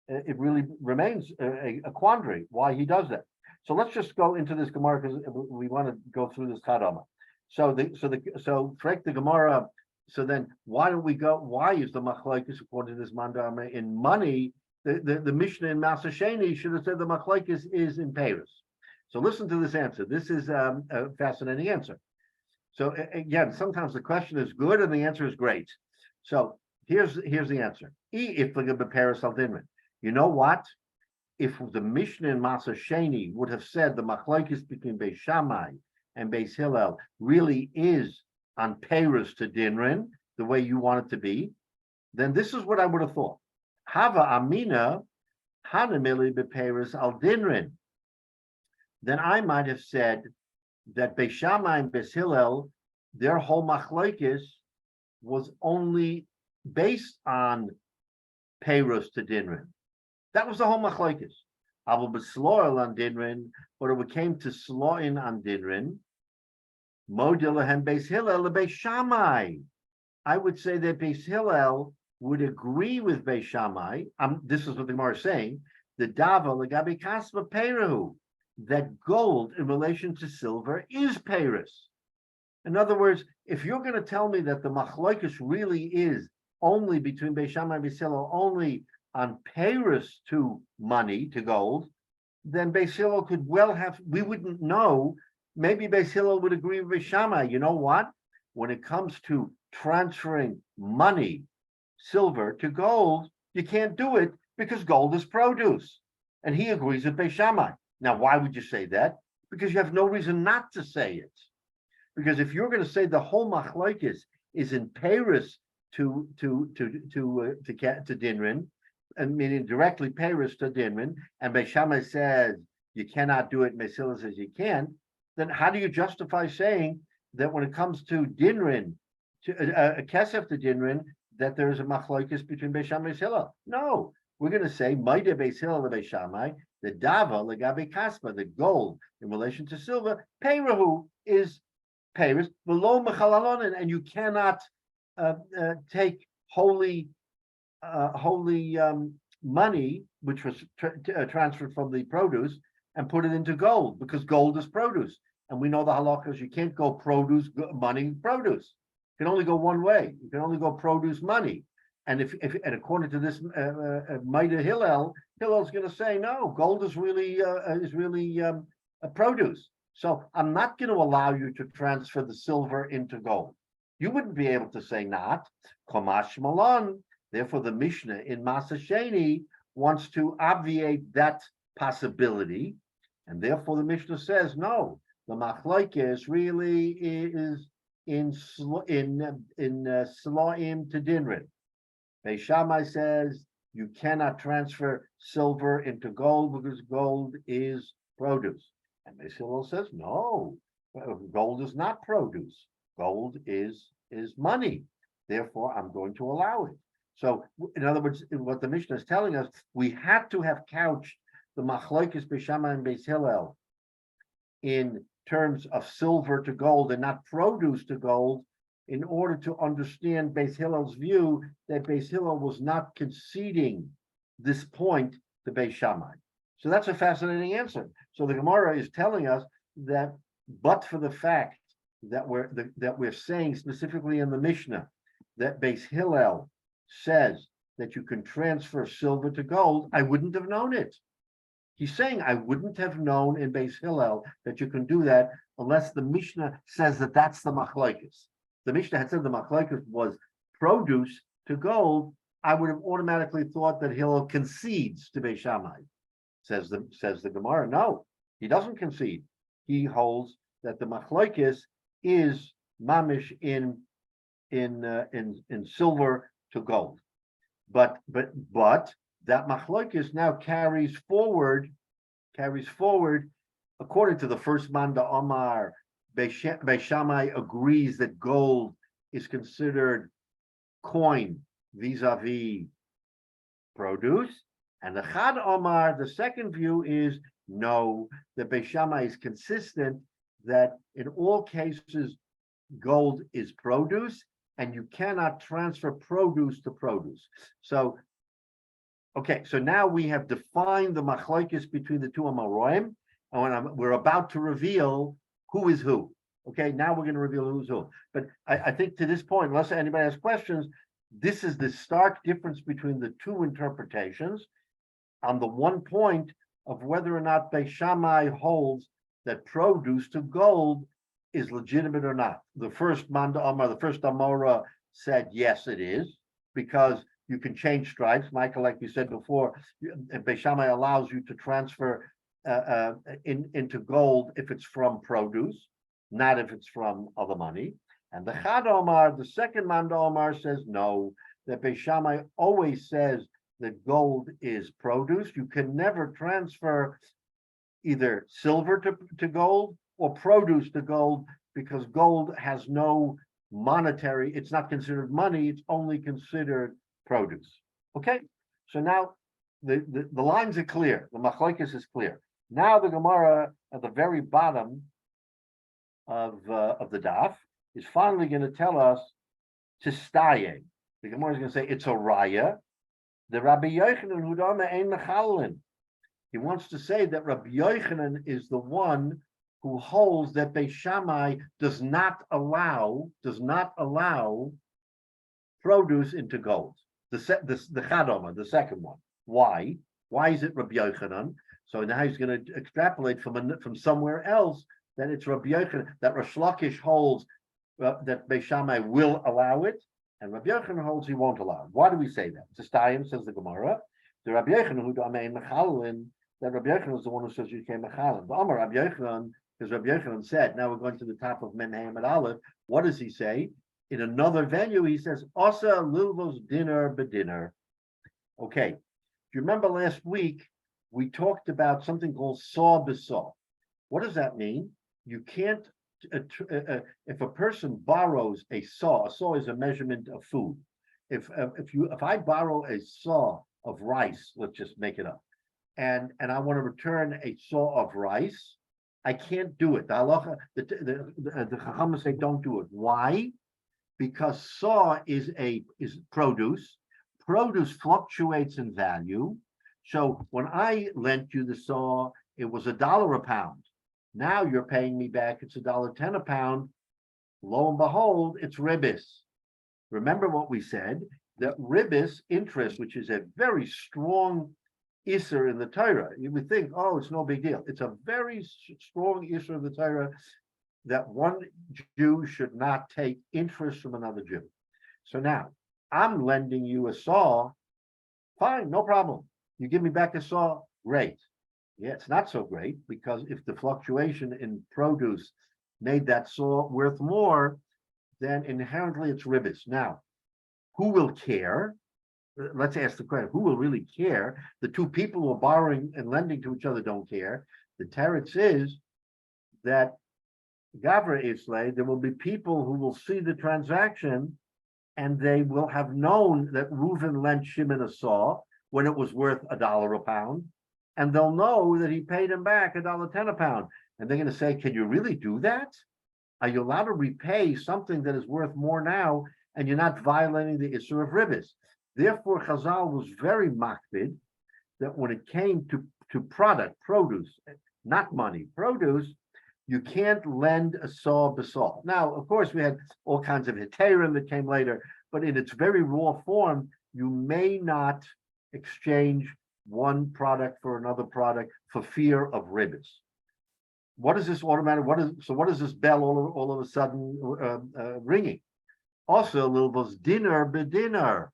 it really remains a quandary why he does that. So let's just go into this Gemara because we want to go through this Kadama. So Frek the Gemara. So then, why don't we go? Why is the machlokes according to this mandama in money? The Mishnah in Maser Sheni should have said the machlokes is in Paris. So listen to this answer. This is a fascinating answer. So again, sometimes the question is good and the answer is great. So here's the answer. If Paris al dinrin. You know what? If the Mishnah in Maser Sheni would have said the machlokes between Beis Shammai and Beis Hillel really is on Paris to dinrin, the way you want it to be, then this is what I would have thought. Hava Amina Hanamili beParis al dinrin. Then I might have said that Beis Shammai and Beis Hillel, their whole machlokes was only based on Paris to dinrin. That was the whole machlokes. Aval b'sloil on dinrin, but when it came to sloin on dinrin, Modilahem Beis Hillel Beis Shammai. I would say that Beis Hillel would agree with Beis Shammai. This is what the Gemara is saying. The dava legabi kasva perehu, that gold in relation to silver is Paris. In other words, if you're going to tell me that the machlokes really is only between Beis Shammai and Beis Hillel, only on Paris to money, to gold, then Beis Hillel could well have, we wouldn't know. Maybe Beis Hillel would agree with Beis Shammai. You know what? When it comes to transferring money, silver to gold, you can't do it because gold is produce. And he agrees with Beis Shammai. Now, why would you say that? Because you have no reason not to say it. Because if you're going to say the whole machlokes is in Paris to dinrin, and meaning directly Paris to dinrin, and Beis Shammai says you cannot do it, Beis Hillel says you can, then how do you justify saying that when it comes to dinrin, to a kesef to dinrin, that there is a machlokes between Beis Shammai and Beis Hillel? No, we're going to say Maida Beis Hillel and Beis Shammai, the dava legabe kaspa, the gold in relation to silver, peirahu is Paris below mechalalonin, and you cannot take holy money, which was transferred from the produce, and put it into gold, because gold is produce. And we know the halachas, you can't go produce, money, produce. You can only go one way. You can only go produce, money. And if according to this Maida Hillel's going to say, no, gold is really a produce. So I'm not going to allow you to transfer the silver into gold. You wouldn't be able to say not. Komash Malon. Therefore, the Mishnah in Maser Sheni wants to obviate that possibility. And therefore, the Mishnah says, no, the machlokes really is in Sloim to Dinrin. Beis Shammai says you cannot transfer silver into gold because gold is produce. And Beis Hillel says, no, gold is not produce. Gold is money. Therefore, I'm going to allow it. So, in other words, what the Mishnah is telling us, we had to have couched the machlokes Beis Shammai and Beis Hillel in terms of silver to gold and not produce to gold, in order to understand Beis Hillel's view that Beis Hillel was not conceding this point to Beis Shammai. So that's a fascinating answer. So the Gemara is telling us that, but for the fact that we're saying specifically in the Mishnah that Beis Hillel says that you can transfer silver to gold, I wouldn't have known it. He's saying I wouldn't have known in Beis Hillel that you can do that unless the Mishnah says that that's the machlokes. The Mishnah had said the machlokes was produce to gold. I would have automatically thought that Hillel concedes to Beis Shammai. Says the Gemara, no, he doesn't concede. He holds that the machlokes is mamish in silver to gold. But that machlokes now carries forward, according to the first Manda Omar, Beis Shammai agrees that gold is considered coin vis-a-vis produce. And the Chad Omar, the second view is no, the Beis Shammai is consistent that in all cases, gold is produce, and you cannot transfer produce to produce. So, okay, so now we have defined the machlokes between the two Amoraim, and we're about to reveal who is who. Okay, now we're going to reveal who's who. But I think to this point, unless anybody has questions, this is the stark difference between the two interpretations on the one point of whether or not Beis Shammai holds that produce to gold is legitimate or not. The first Manda Amar, the first Amora said, yes, it is, because you can change stripes. Michael, like you said before, Beis Shammai allows you to transfer into gold if it's from produce, not if it's from other money. And the Chad Omar, the second Manda Omar, says no, that Beis Shammai always says that gold is produce. You can never transfer either silver to gold or produce to gold, because gold has no monetary, it's not considered money, it's only considered produce. Okay, so now the lines are clear, the machlokes is clear. Now the Gemara at the very bottom of the daf is finally going to tell us tistaye. The Gemara is going to say it's a raya. The Rabbi Yochanan Hudama ein mechalin. He wants to say that Rabbi Yochanan is the one who holds that Beis Shammai does not allow produce into gold. The Chadoma, the second one. Why? Why is it Rabbi Yochanan? So now he's going to extrapolate from somewhere else that it's Rabbi Yochanan, that Rosh Lakish holds that Beis Shammai will allow it, and Rabbi Yochanan holds he won't allow it. Why do we say that? Tistayim, says the Gemara, the Rabbi Yochanan who amein mechalin, that Rabbi Yochanan is the one who says you came mechalin. The Amar Rabbi Yochanan, because Rabbi Yochanan said, now we're going to the top of Mem Hamad Aleph. What does he say? In another venue, he says, Osa lilvos dinner bedinner. Okay. Do you remember last week we talked about something called saw besaw? What does that mean? You can't, if a person borrows a saw is a measurement of food. If I borrow a saw of rice, let's just make it up, and I want to return a saw of rice, I can't do it. The halacha, the Chachamim say don't do it. Why? Because saw is produce. Produce fluctuates in value. So when I lent you the saw, it was $1 a pound. Now you're paying me back, it's $1.10 a pound. Lo and behold, it's ribis. Remember what we said, that ribis, interest, which is a very strong isser in the Torah. You would think, oh, it's no big deal. It's a very strong isser of the Torah that one Jew should not take interest from another Jew. So now, I'm lending you a saw, fine, no problem. You give me back a saw, great. Yeah, it's not so great, because if the fluctuation in produce made that saw worth more, then inherently it's ribis. Now, who will care? Let's ask the question, who will really care? The two people who are borrowing and lending to each other don't care. The teretz is that Gavra Islay, there will be people who will see the transaction and they will have known that Reuven lent Shimon a saw when it was worth $1 a pound, and they'll know that he paid him back $1.10 a pound. And they're going to say, can you really do that? Are you allowed to repay something that is worth more now, and you're not violating the issue of ribbis? Therefore, Chazal was very makbid that when it came to produce, not money, produce, you can't lend a saw basal. Now, of course, we had all kinds of heterim that came later, but in its very raw form, you may not exchange one product for another product for fear of ribbis. What is this automatic? What is this bell all of a sudden ringing? Also, Lilvos dinner bedinner.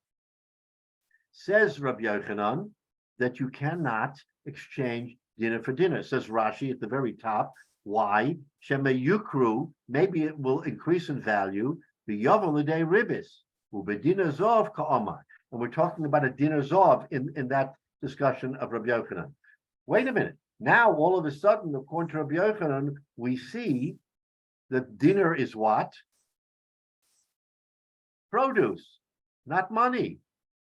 Says Rabbi Yochanan that you cannot exchange dinner for dinner. It says Rashi at the very top. Why? Shema yukru, maybe it will increase in value. The yavalide ribis. Ubedinner zov ka'omar. And we're talking about a dinner zov in that discussion of Rabbi Yochanan. Wait a minute. Now, all of a sudden, according to Rabbi Yochanan, we see that dinner is what? Produce, not money.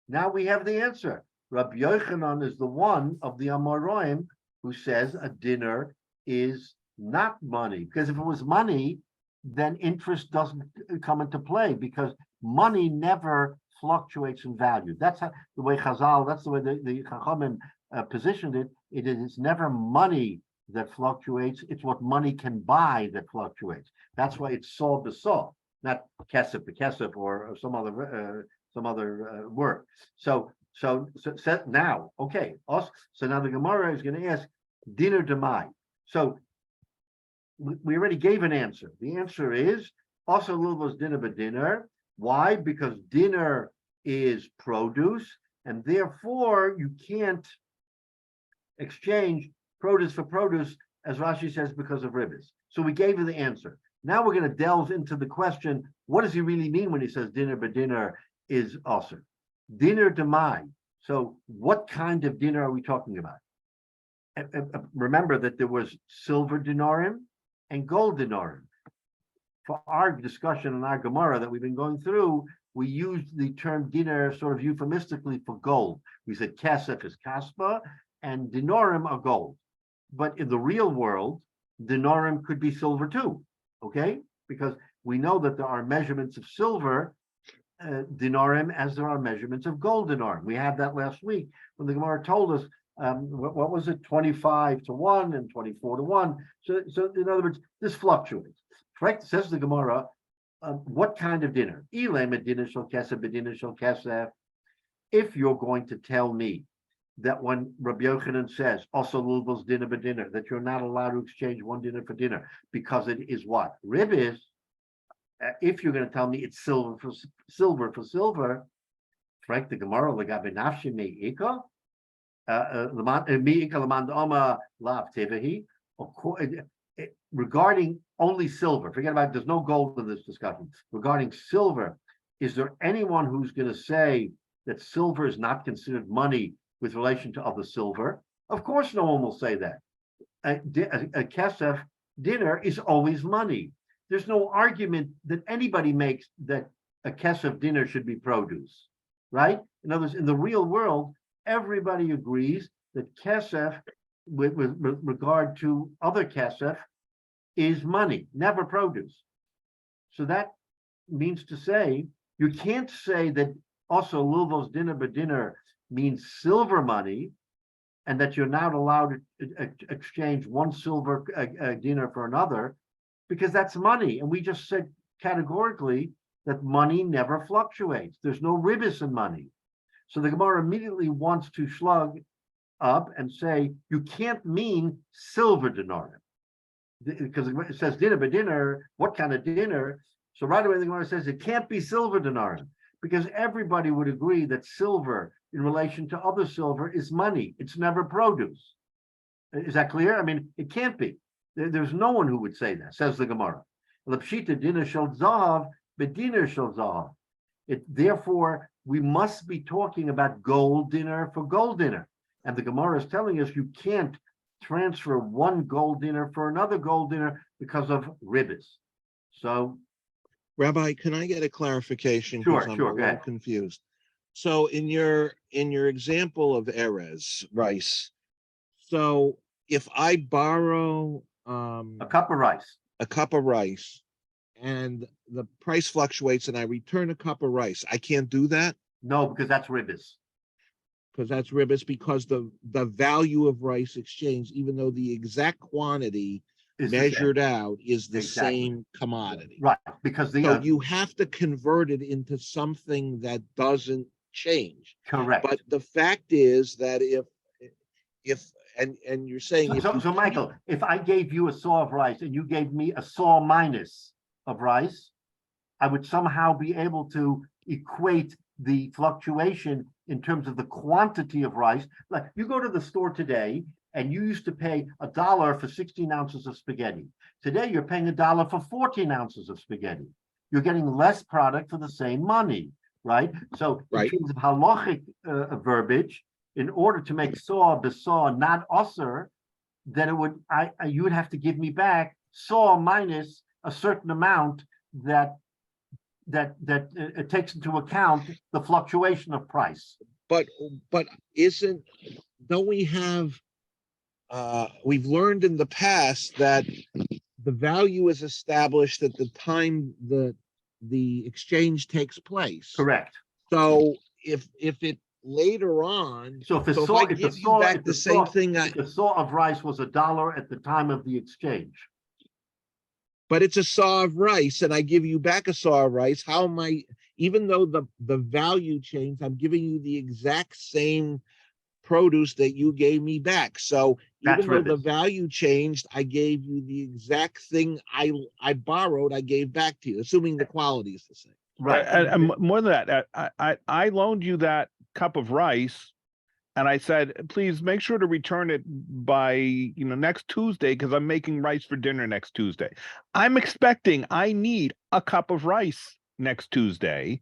Now we have the answer. Rabbi Yochanan is the one of the Amoraim who says a dinner is not money. Because if it was money, then interest doesn't come into play, because money never fluctuates in value. That's how, the way Chazal, that's the way the Chachamim positioned it. It is never money that fluctuates. It's what money can buy that fluctuates. That's why it's saw b'saw, not kesef or some other word. So now, okay. So now the Gemara is going to ask dinner demai. So we already gave an answer. The answer is also Lilvos dinner bedinner. Why? Because dinner is produce, and therefore you can't exchange produce for produce, as Rashi says, because of ribbis. So we gave you the answer. Now we're going to delve into the question, what does he really mean when he says dinner bedinner is also? Dinner demai. So what kind of dinner are we talking about? Remember that there was silver dinarim and gold dinarim. For our discussion in our Gemara that we've been going through, we used the term dinner sort of euphemistically for gold. We said kesef is kaspa and dinarim are gold. But in the real world, dinarim could be silver too, okay? Because we know that there are measurements of silver dinarim as there are measurements of gold dinarim. We had that last week when the Gemara told us, what was it, 25 to 1 and 24 to 1. So in other words, this fluctuates. Right? Says the Gemara, what kind of dinner? If you're going to tell me that when Rabbi Yochanan says, also Lulvos dinner bedinner, that you're not allowed to exchange one dinner for dinner because it is what? Ribbis. If you're going to tell me it's silver for silver, right? The Gemara legabe nafshi me'ika, me'ika l'man da'ama lav tevahi. Regarding only silver, forget about it, there's no gold in this discussion. Regarding silver, is there anyone who's going to say that silver is not considered money with relation to other silver? Of course, no one will say that. A kesef dinner is always money. There's no argument that anybody makes that a kesef dinner should be produce, right? In other words, in the real world, everybody agrees that kesef, with regard to other kesef, is money, never produce. So that means to say, you can't say that also Lulvos dinner bedinner means silver money, and that you're not allowed to exchange one silver dinner for another, because that's money. And we just said categorically that money never fluctuates. There's no ribbis in money. So the Gemara immediately wants to slug up and say, you can't mean silver dinarim. Because it says dinner bedinner, what kind of dinner? So right away the Gemara says it can't be silver dinarim, because everybody would agree that silver in relation to other silver is money. It's never produce. Is that clear? I mean, it can't be. There's no one who would say that, says the Gemara. L'pshita dinner shel zahav, bedinner shel zahav. Therefore, we must be talking about gold dinner for gold dinner. And the Gemara is telling us you can't transfer one gold dinner for another gold dinner because of ribbis. So, Rabbi, can I get a clarification? Sure, I'm sure, a go little ahead. confused. So in your example of Erez rice, so if I borrow A cup of rice. a cup of rice and the price fluctuates and I return a cup of rice, I can't do that No, because that's ribbis. because that's ribbis, because the value of rice exchange, even though the exact quantity Is the same. measured out is the Exactly. same commodity. Right, because the, So you have to convert it into something that doesn't change. correct. But the fact is that if and you're saying if So, you so keep- Michael, if I gave you a saw of rice and you gave me a saw minus of rice, I would somehow be able to equate the fluctuation in terms of the quantity of rice. Like you go to the store today and you used to pay $1 for 16 ounces of spaghetti. Today, you're paying $1 for 14 ounces of spaghetti. You're getting less product for the same money, right? So in Right. terms of halachic verbiage, in order to make saw besaw not usser, then it would you would have to give me back saw minus a certain amount that it takes into account the fluctuation of price. but don't we have we've learned in the past that the value is established at the time the exchange takes place. Correct. So if it later on, So if, so if I give you back the same thing, if the saw of rice was $1 at the time of the exchange, but it's a saw of rice and I give you back a saw of rice, how am I, even though the value changed, I'm giving you the exact same produce that you gave me back. So That's even though the ribbis. value changed, I gave you the exact thing I borrowed, I gave back to you, assuming the quality is the same. right? And more than that, I loaned you that cup of rice, and I said, please make sure to return it by next Tuesday because I'm making rice for dinner next Tuesday. I'm expecting I need a cup of rice next Tuesday.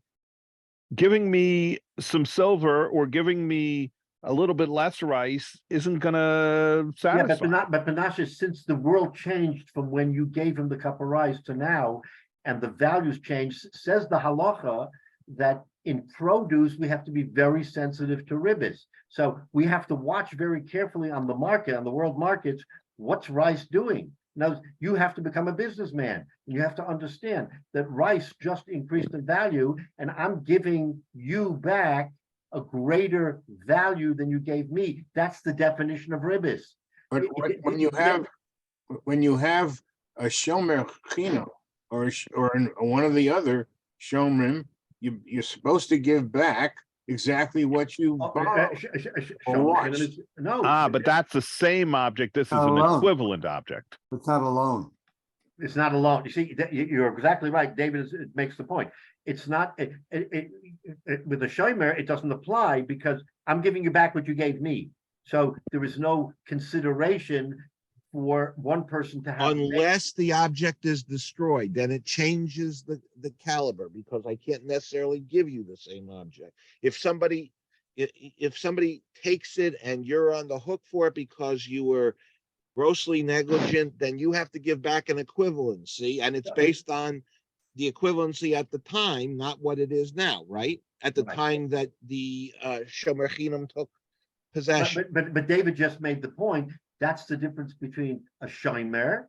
Giving me some silver or giving me a little bit less rice isn't gonna Yeah, satisfy. but Menashe, since the world changed from when you gave him the cup of rice to now, and the values changed, says the halacha that in produce we have to be very sensitive to ribbis. So we have to watch very carefully on the market, on the world markets, what's rice doing. Now you have to become a businessman. You have to understand that rice just increased in value, and I'm giving you back a greater value than you gave me. That's the definition of ribbis. But when you have a shomer chino or one of the other shomrim, you're supposed to give back exactly what you borrowed. Or what? No, But that's the same object. This is Not an alone. equivalent object. It's not a loan. it's not a loan. You see, you're exactly right. David makes the point. It's not with the shomer, it doesn't apply because I'm giving you back what you gave me. So there is no consideration for one person to have. Unless the object is destroyed, then it changes the caliber because I can't necessarily give you the same object. If somebody takes it and you're on the hook for it because you were grossly negligent, then you have to give back an equivalency, and it's based on the equivalency at the time, not what it is now, right? At the Right. time that the shomer chinam took possession. But David just made the point. That's the difference between a shomer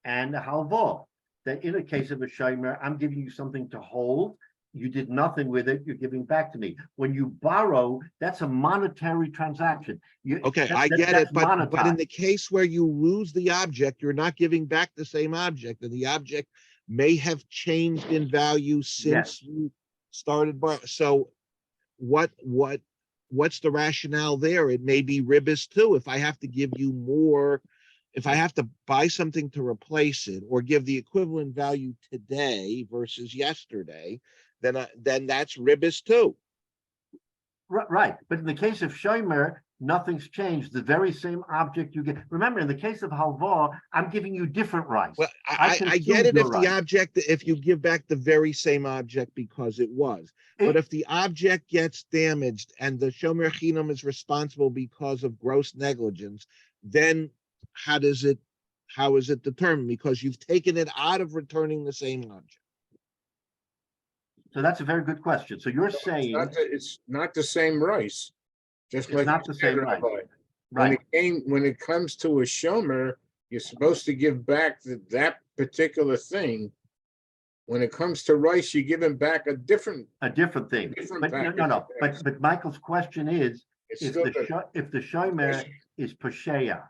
and a halva. That in a case of a shomer, I'm giving you something to hold. You did nothing with it. You're giving back to me. When you borrow, that's a monetary transaction. Okay, I get it, but in the case where you lose the object, you're not giving back the same object, and the object may have changed in value since you started. So, what's the rationale there? It may be ribbis too. If I have to give you more, if I have to buy something to replace it or give the equivalent value today versus yesterday, then that's ribbis too. Right, but in the case of shomer, nothing's changed. The very same object you get. Remember, in the case of halva, I'm giving you different rice. Well, I get it if the object, if you give back the very same object because it was, but if the object gets damaged and the shomer chinam is responsible because of gross negligence, then how is it determined? Because you've taken it out of returning the same object. So that's a very good question. So you're saying It's not the same rice. Just it's like not you the said, same rice. Rabbi. Right. When it comes to a shomer, you're supposed to give back that particular thing. When it comes to rice, you're giving back a different thing. Different But package no, of no, rice. but Michael's question is, It's if still the shomer is pasheya,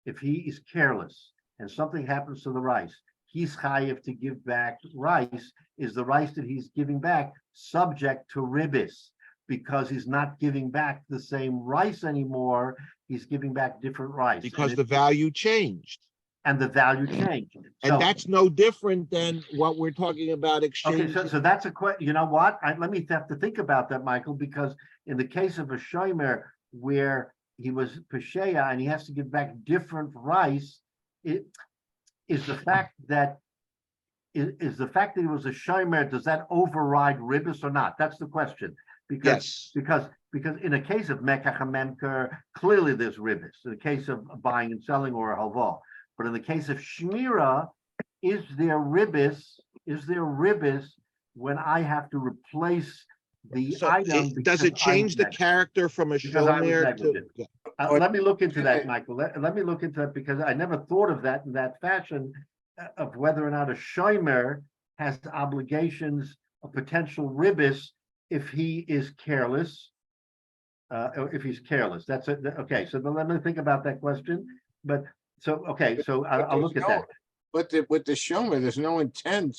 if he is careless and something happens to the rice, he's chayiv to give back rice. Is the rice that he's giving back subject to ribis? Because he's not giving back the same rice anymore, he's giving back different rice. Because the value changed. And the value changed. And So, that's no different than what we're talking about okay, exchange. so that's a question. You know what? Let me have to think about that, Michael, because in the case of a shomer where he was pasheya and he has to give back different rice, it is the fact that is the fact that he was a shomer, does that override ribis or not? That's the question. Yes. Because in a case of mekach and memker, clearly there's ribis. In the case of buying and selling or a halva, but in the case of shmira, is there ribis? Is there ribis when I have to replace the So item? does it change the character from a Because I was shomer to? negligent. Let me look into that, Michael. Let me look into that because I never thought of that in that fashion of whether or not a shomer has obligations of potential ribis if he is careless. Or if he's careless, that's it. Okay, so then let me think about that question. But so okay, so I'll look at that. But with the shomer, there's no intent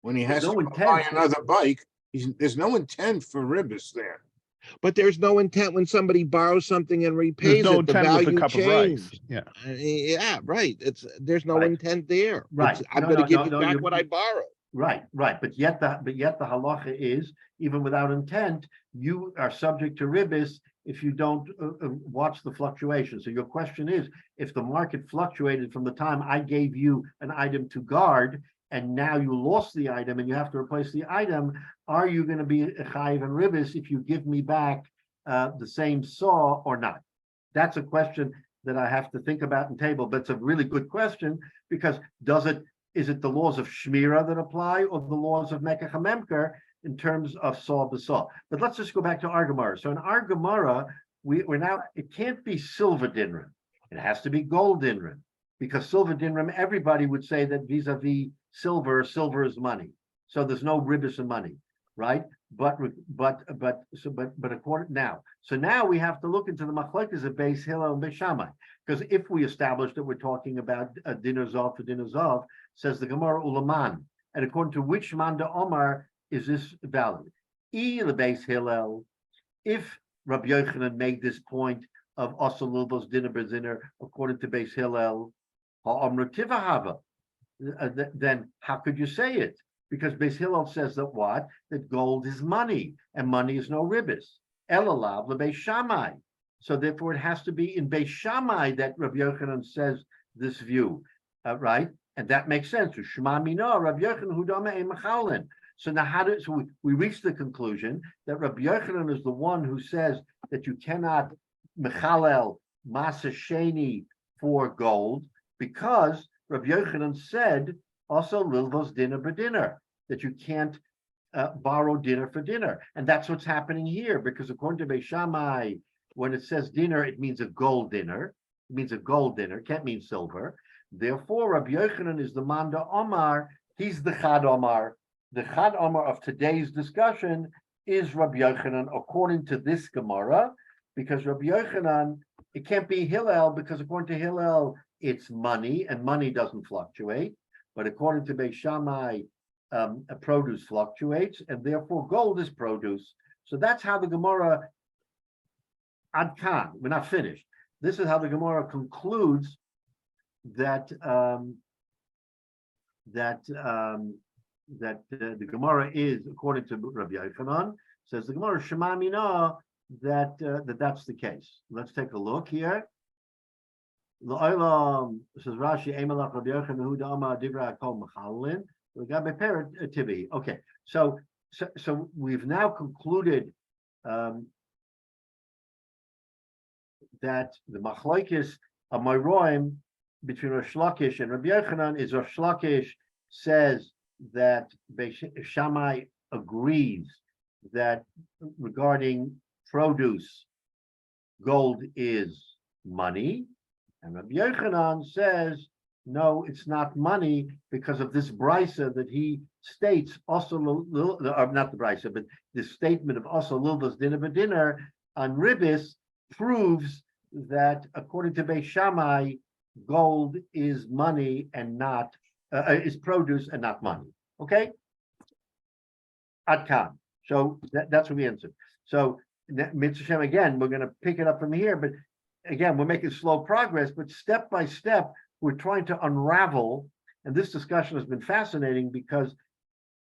when he has There's no to buy intent. another bike. There's no intent for ribis there. But there's no intent when somebody borrows something and repays There's no it. The intent with the value cup of rice. changed. Yeah. Yeah, right. There's no Right. intent there. Right. I'm No, going to no, give no, you no, back you- what I borrowed. Right. But yet the halacha is, even without intent, you are subject to ribis if you don't watch the fluctuation. So your question is, if the market fluctuated from the time I gave you an item to guard, and now you lost the item and you have to replace the item, are you going to be chayiv and ribis if you give me back the same saw or not? That's a question that I have to think about and table, but it's a really good question because is it the laws of Shmira that apply or the laws of Mekach HaMemker in terms of saw b'saw? But let's just go back to our Gemara. So in our Gemara, we're now, it can't be silver dinram. It has to be gold dinram because silver dinram, everybody would say that vis-a-vis silver is money. So there's no ribis in money, right? But according now, so now we have to look into the machlokes of Beis Hillel and Beis Shammai, because if we establish that we're talking about a dinner zov for dinner zov, says the Gemara ulaman, and according to which manda omar is this valid? The Beis Hillel, if Rabbi Yochanan made this point of also lilvos dinner b'dinner, according to Beis Hillel, ha'omru tivahava, then how could you say it? Because Beis Hillel says that what? That gold is money, and money is no ribis. Elalav leBeis Shammai. So therefore, it has to be in Beis Shammai that Rabbi Yochanan says this view, right? And that makes sense. Shema Mina, Rabbi Yochanan Hudama e Machalin. So now, we reach the conclusion that Rabbi Yochanan is the one who says that you cannot mechalel masa sheni for gold because Rabbi Yochanan said also lilvos dinner b'dinner, that you can't borrow dinner for dinner. And that's what's happening here, because according to Beis Shammai, when it says dinner, it means a gold dinner. It means a gold dinner, can't mean silver. Therefore, Rabbi Yochanan is the Manda Omar, he's the Chad Omar. The Chad Omar of today's discussion is Rabbi Yochanan, according to this Gemara, because Rabbi Yochanan, it can't be Hillel, because according to Hillel, it's money, and money doesn't fluctuate. But according to Beis Shammai, produce fluctuates, and therefore gold is produce. So that's how the Gemara ad kan. We're not finished. This is how the Gemara concludes that the Gemara is, according to Rabbi Yochanan, says the Gemara Shema Mina that that's the case. Let's take a look here. L'olam says Rashi Emelach Rabbi Yochanan Huda Amar Divra Kol Mechalin. Okay, so we've now concluded that the machlokes of Moiroim between Rosh Lakish and Rabbi Yochanan is Rosh Lakish says that Beis Shammai agrees that regarding produce, gold is money, and Rabbi Yochanan says no, it's not money because of this brisa that he states also, not the brisa, but the statement of also lilvas din of a dinner on ribis proves that according to Beis Shammai, gold is money and not, is produce and not money. Okay? Ad kan. So that's what we answered. So Mitzvah Shem, again, we're going to pick it up from here, but again, we're making slow progress, but step by step, we're trying to unravel. And this discussion has been fascinating because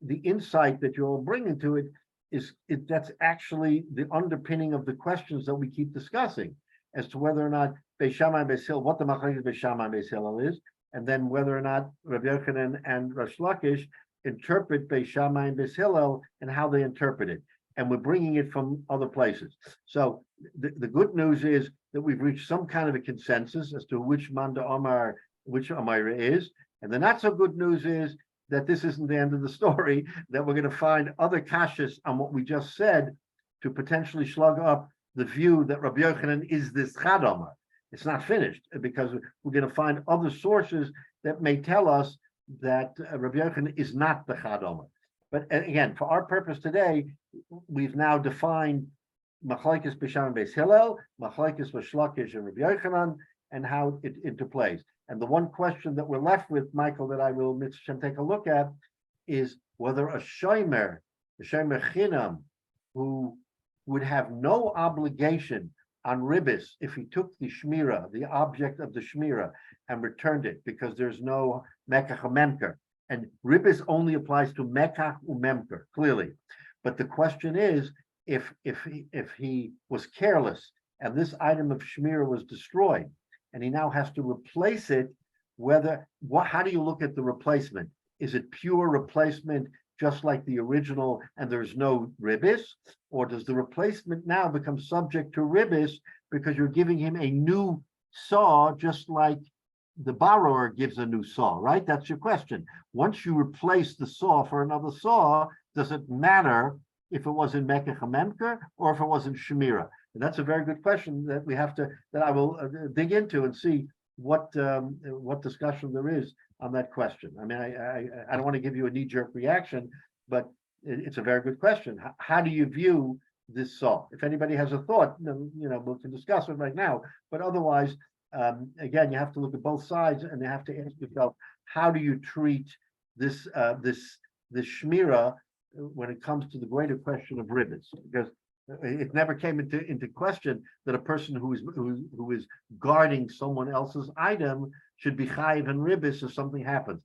the insight that you're all bringing to it is that's actually the underpinning of the questions that we keep discussing as to whether or not Beis Shammai and Beis Hillel, what the machlokes Beis Shammai and Beis Hillel is, and then whether or not Rabbi Yochanan and Reish Lakish interpret Beis Shammai and Beis Hillel and how they interpret it. And we're bringing it from other places. So the good news is that we've reached some kind of a consensus as to which Manda Omar, which Amira is. And the not so good news is that this isn't the end of the story, that we're going to find other kashas on what we just said to potentially slug up the view that Rabbi Yochanan is this Chad Omar. It's not finished because we're going to find other sources that may tell us that Rabbi Yochanan is not the Chad Omar. But again, for our purpose today, we've now defined machlokes Beis Shammai and Beis Hillel, machlokes Reish Lakish and Rabbi Yochanan, and how it interplays. And the one question that we're left with, Michael, that I will take a look at, is whether a shomer chinam, who would have no obligation on ribis if he took the shmira, the object of the shmira, and returned it because there's no mekach memker. And ribis only applies to mekach umemker, clearly. But the question is, if he was careless and this item of shmira was destroyed, and he now has to replace it, how do you look at the replacement? Is it pure replacement, just like the original, and there's no ribis? Or does the replacement now become subject to ribis because you're giving him a new saw, just like the borrower gives a new saw, right? That's your question. Once you replace the saw for another saw, does it matter if it was in Mekach HaMemker or if it was in Shemira? And that's a very good question that we have to, that I will dig into and see what discussion there is on that question. I mean, I don't want to give you a knee-jerk reaction, but it's a very good question. How do you view this saw? If anybody has a thought, then, we can discuss it right now. But otherwise, again, you have to look at both sides, and you have to ask yourself, how do you treat this shmira when it comes to the greater question of ribbons? Because it never came into question that a person who is guarding someone else's item should be chayiv and ribbis if something happens.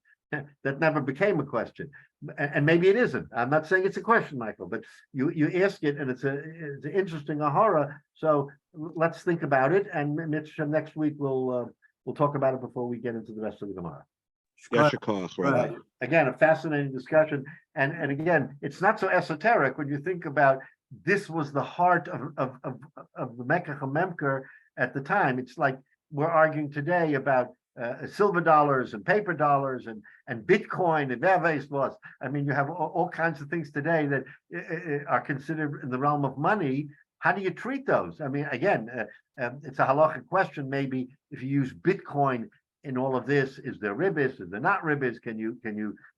That never became a question, and maybe it isn't. I'm not saying it's a question, Michael, but you ask it, and it's an interesting ahara. So let's think about it, and next week we'll talk about it before we get into the rest of the Gemara. Yasher koach, Rabbi. Again, a fascinating discussion, and again, it's not so esoteric when you think about this was the heart of the Mekach HaMemker at the time. It's like we're arguing today about silver dollars and paper dollars and Bitcoin and Verves laws. I mean, you have all kinds of things today that are considered in the realm of money. How do you treat those? I mean, again, it's a halachic question. Maybe if you use Bitcoin in all of this, is there ribbis? Is there not ribbis? Can you?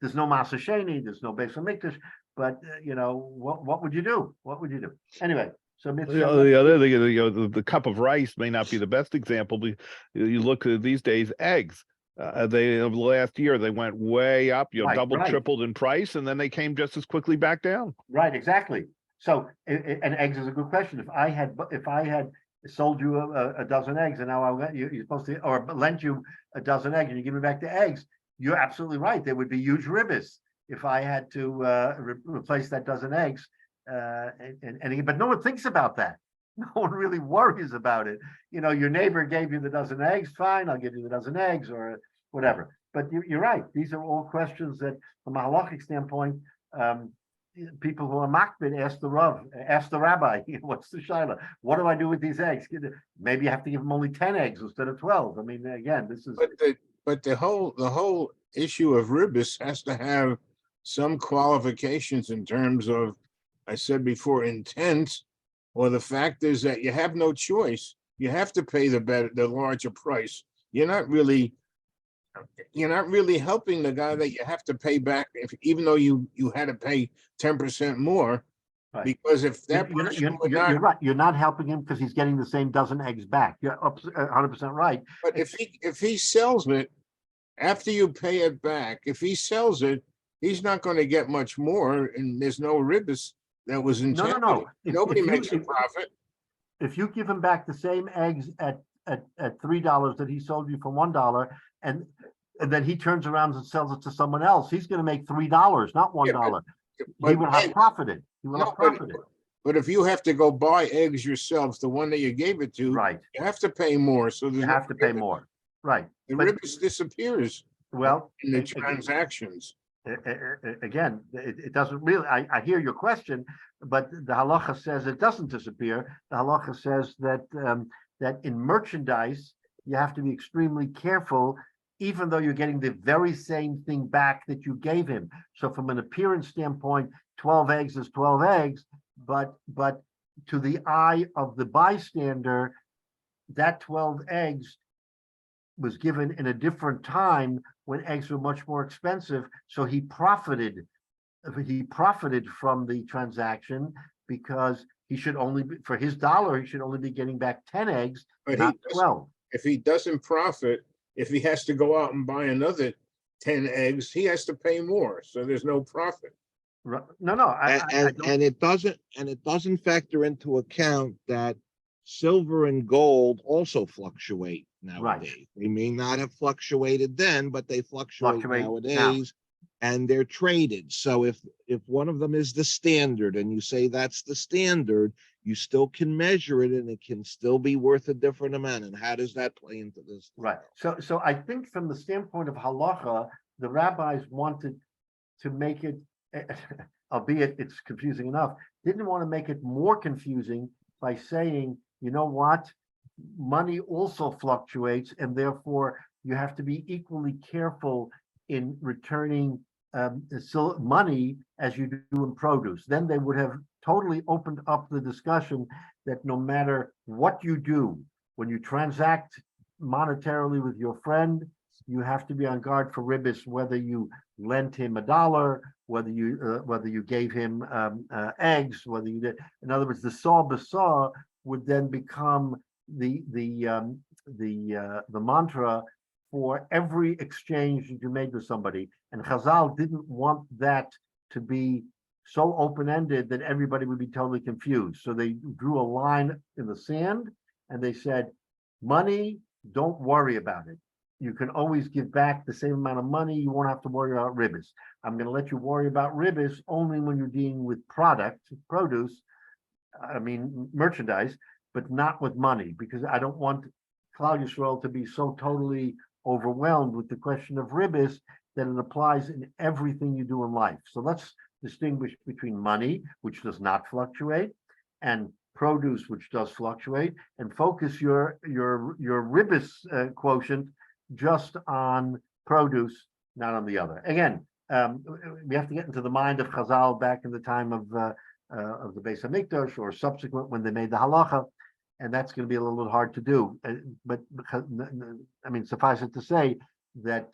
There's no Masa Sheni. There's no Beis Hamikdash. But what would you do? What would you do? Anyway. So the other thing, the cup of rice may not be the best example. But you look at these days, eggs. They over the last year they went way up, doubled, tripled in price, and then they came just as quickly back down. Right, exactly. So, and eggs is a good question. If I had sold you a dozen eggs, and now you're supposed to, or lent you a dozen eggs, and you give me back the eggs, you're absolutely right. There would be huge ribbis if I had to replace that dozen eggs. But no one thinks about that. No one really worries about it. Your neighbor gave you the dozen eggs, fine, I'll give you the dozen eggs or whatever. But you're right. These are all questions that, from a halachic standpoint, people who are makbid ask the Rav, ask the rabbi, what's the shaila? What do I do with these eggs? Maybe you have to give them only 10 eggs instead of 12. I mean, again, this is. But the whole issue of ribbis has to have some qualifications in terms of, I said before, intent, or the fact is that you have no choice. You have to pay the larger price. You're not really you're not really helping the guy that you have to pay back, even though you had to pay 10% more. Right. Because if that You're, person you're, would you're, not, you're right. You're not helping him because he's getting the same dozen eggs back. You're 100% right. but if he sells it, after you pay it back, if he sells it, he's not going to get much more, and there's no ribis that was No, intended. no. Nobody makes a profit. If you give him back the same eggs at $3 that he sold you for $1, and then he turns around and sells it to someone else, he's going to make $3, not $1. He will have profited. He will have profited. But if you have to go buy eggs yourself, the one that you gave it to, Right. you have to pay more. So You there's have to pay more. Right. The But- ribis disappears Well, in the transactions. again, it doesn't really, I hear your question, but the halacha says it doesn't disappear. The halacha says that that in merchandise, you have to be extremely careful, even though you're getting the very same thing back that you gave him. So from an appearance standpoint, 12 eggs is 12 eggs, but to the eye of the bystander, that 12 eggs was given in a different time when eggs were much more expensive. So he profited from the transaction because he should only be, for his dollar, he should only be getting back 10 eggs, But not 12. If he doesn't profit, if he has to go out and buy another 10 eggs, he has to pay more. So there's no profit. No, And it doesn't factor into account that silver and gold also fluctuate nowadays. They may not have fluctuated then, but they fluctuate nowadays, and they're traded. So if one of them is the standard and you say that's the standard, you still can measure it and it can still be worth a different amount. And how does that play into this? right. So I think from the standpoint of halacha, the rabbis wanted to make it, albeit it's confusing enough, didn't want to make it more confusing by saying, you know what, money also fluctuates, and therefore you have to be equally careful in returning money as you do in produce. Then they would have totally opened up the discussion that no matter what you do, when you transact monetarily with your friend, you have to be on guard for ribis, whether you lent him $1, whether you gave him eggs, whether you did. In other words, the saw b'saw would then become the mantra for every exchange that you made with somebody. And Chazal didn't want that to be so open-ended that everybody would be totally confused. So they drew a line in the sand and they said, money, don't worry about it. You can always give back the same amount of money. You won't have to worry about ribis. I'm going to let you worry about ribis only when you're dealing with produce, merchandise, but not with money, because I don't want Klal Yisrael to be so totally overwhelmed with the question of ribis that it applies in everything you do in life. So let's distinguish between money, which does not fluctuate, and produce, which does fluctuate, and focus your ribis quotient just on produce, not on the other. Again, we have to get into the mind of Chazal back in the time of the Beis Hamikdash or subsequent when they made the halacha, and that's going to be a little bit hard to do. But suffice it to say that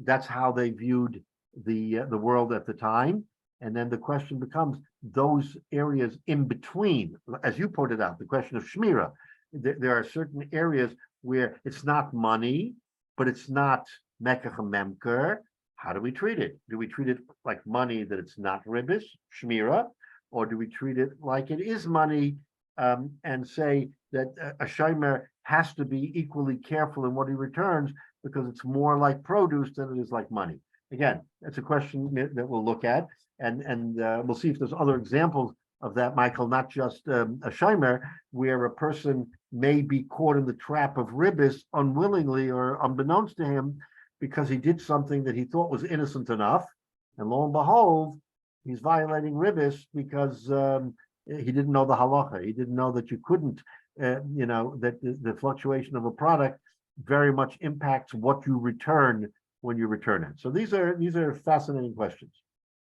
that's how they viewed the world at the time. And then the question becomes those areas in between, as you pointed out, the question of shmira. There are certain areas where it's not money, but it's not mekach memker. How do we treat it? Do we treat it like money that it's not ribis, shmira, or do we treat it like it is money and say that a shomer has to be equally careful in what he returns because it's more like produce than it is like money? Again, it's a question that we'll look at, and we'll see if there's other examples of that, Michael, not just a shomer, where a person may be caught in the trap of ribis unwillingly or unbeknownst to him because he did something that he thought was innocent enough, and lo and behold, he's violating ribis because he didn't know the halacha. He didn't know that you couldn't, that the fluctuation of a product very much impacts what you return when you return it. So these are fascinating questions.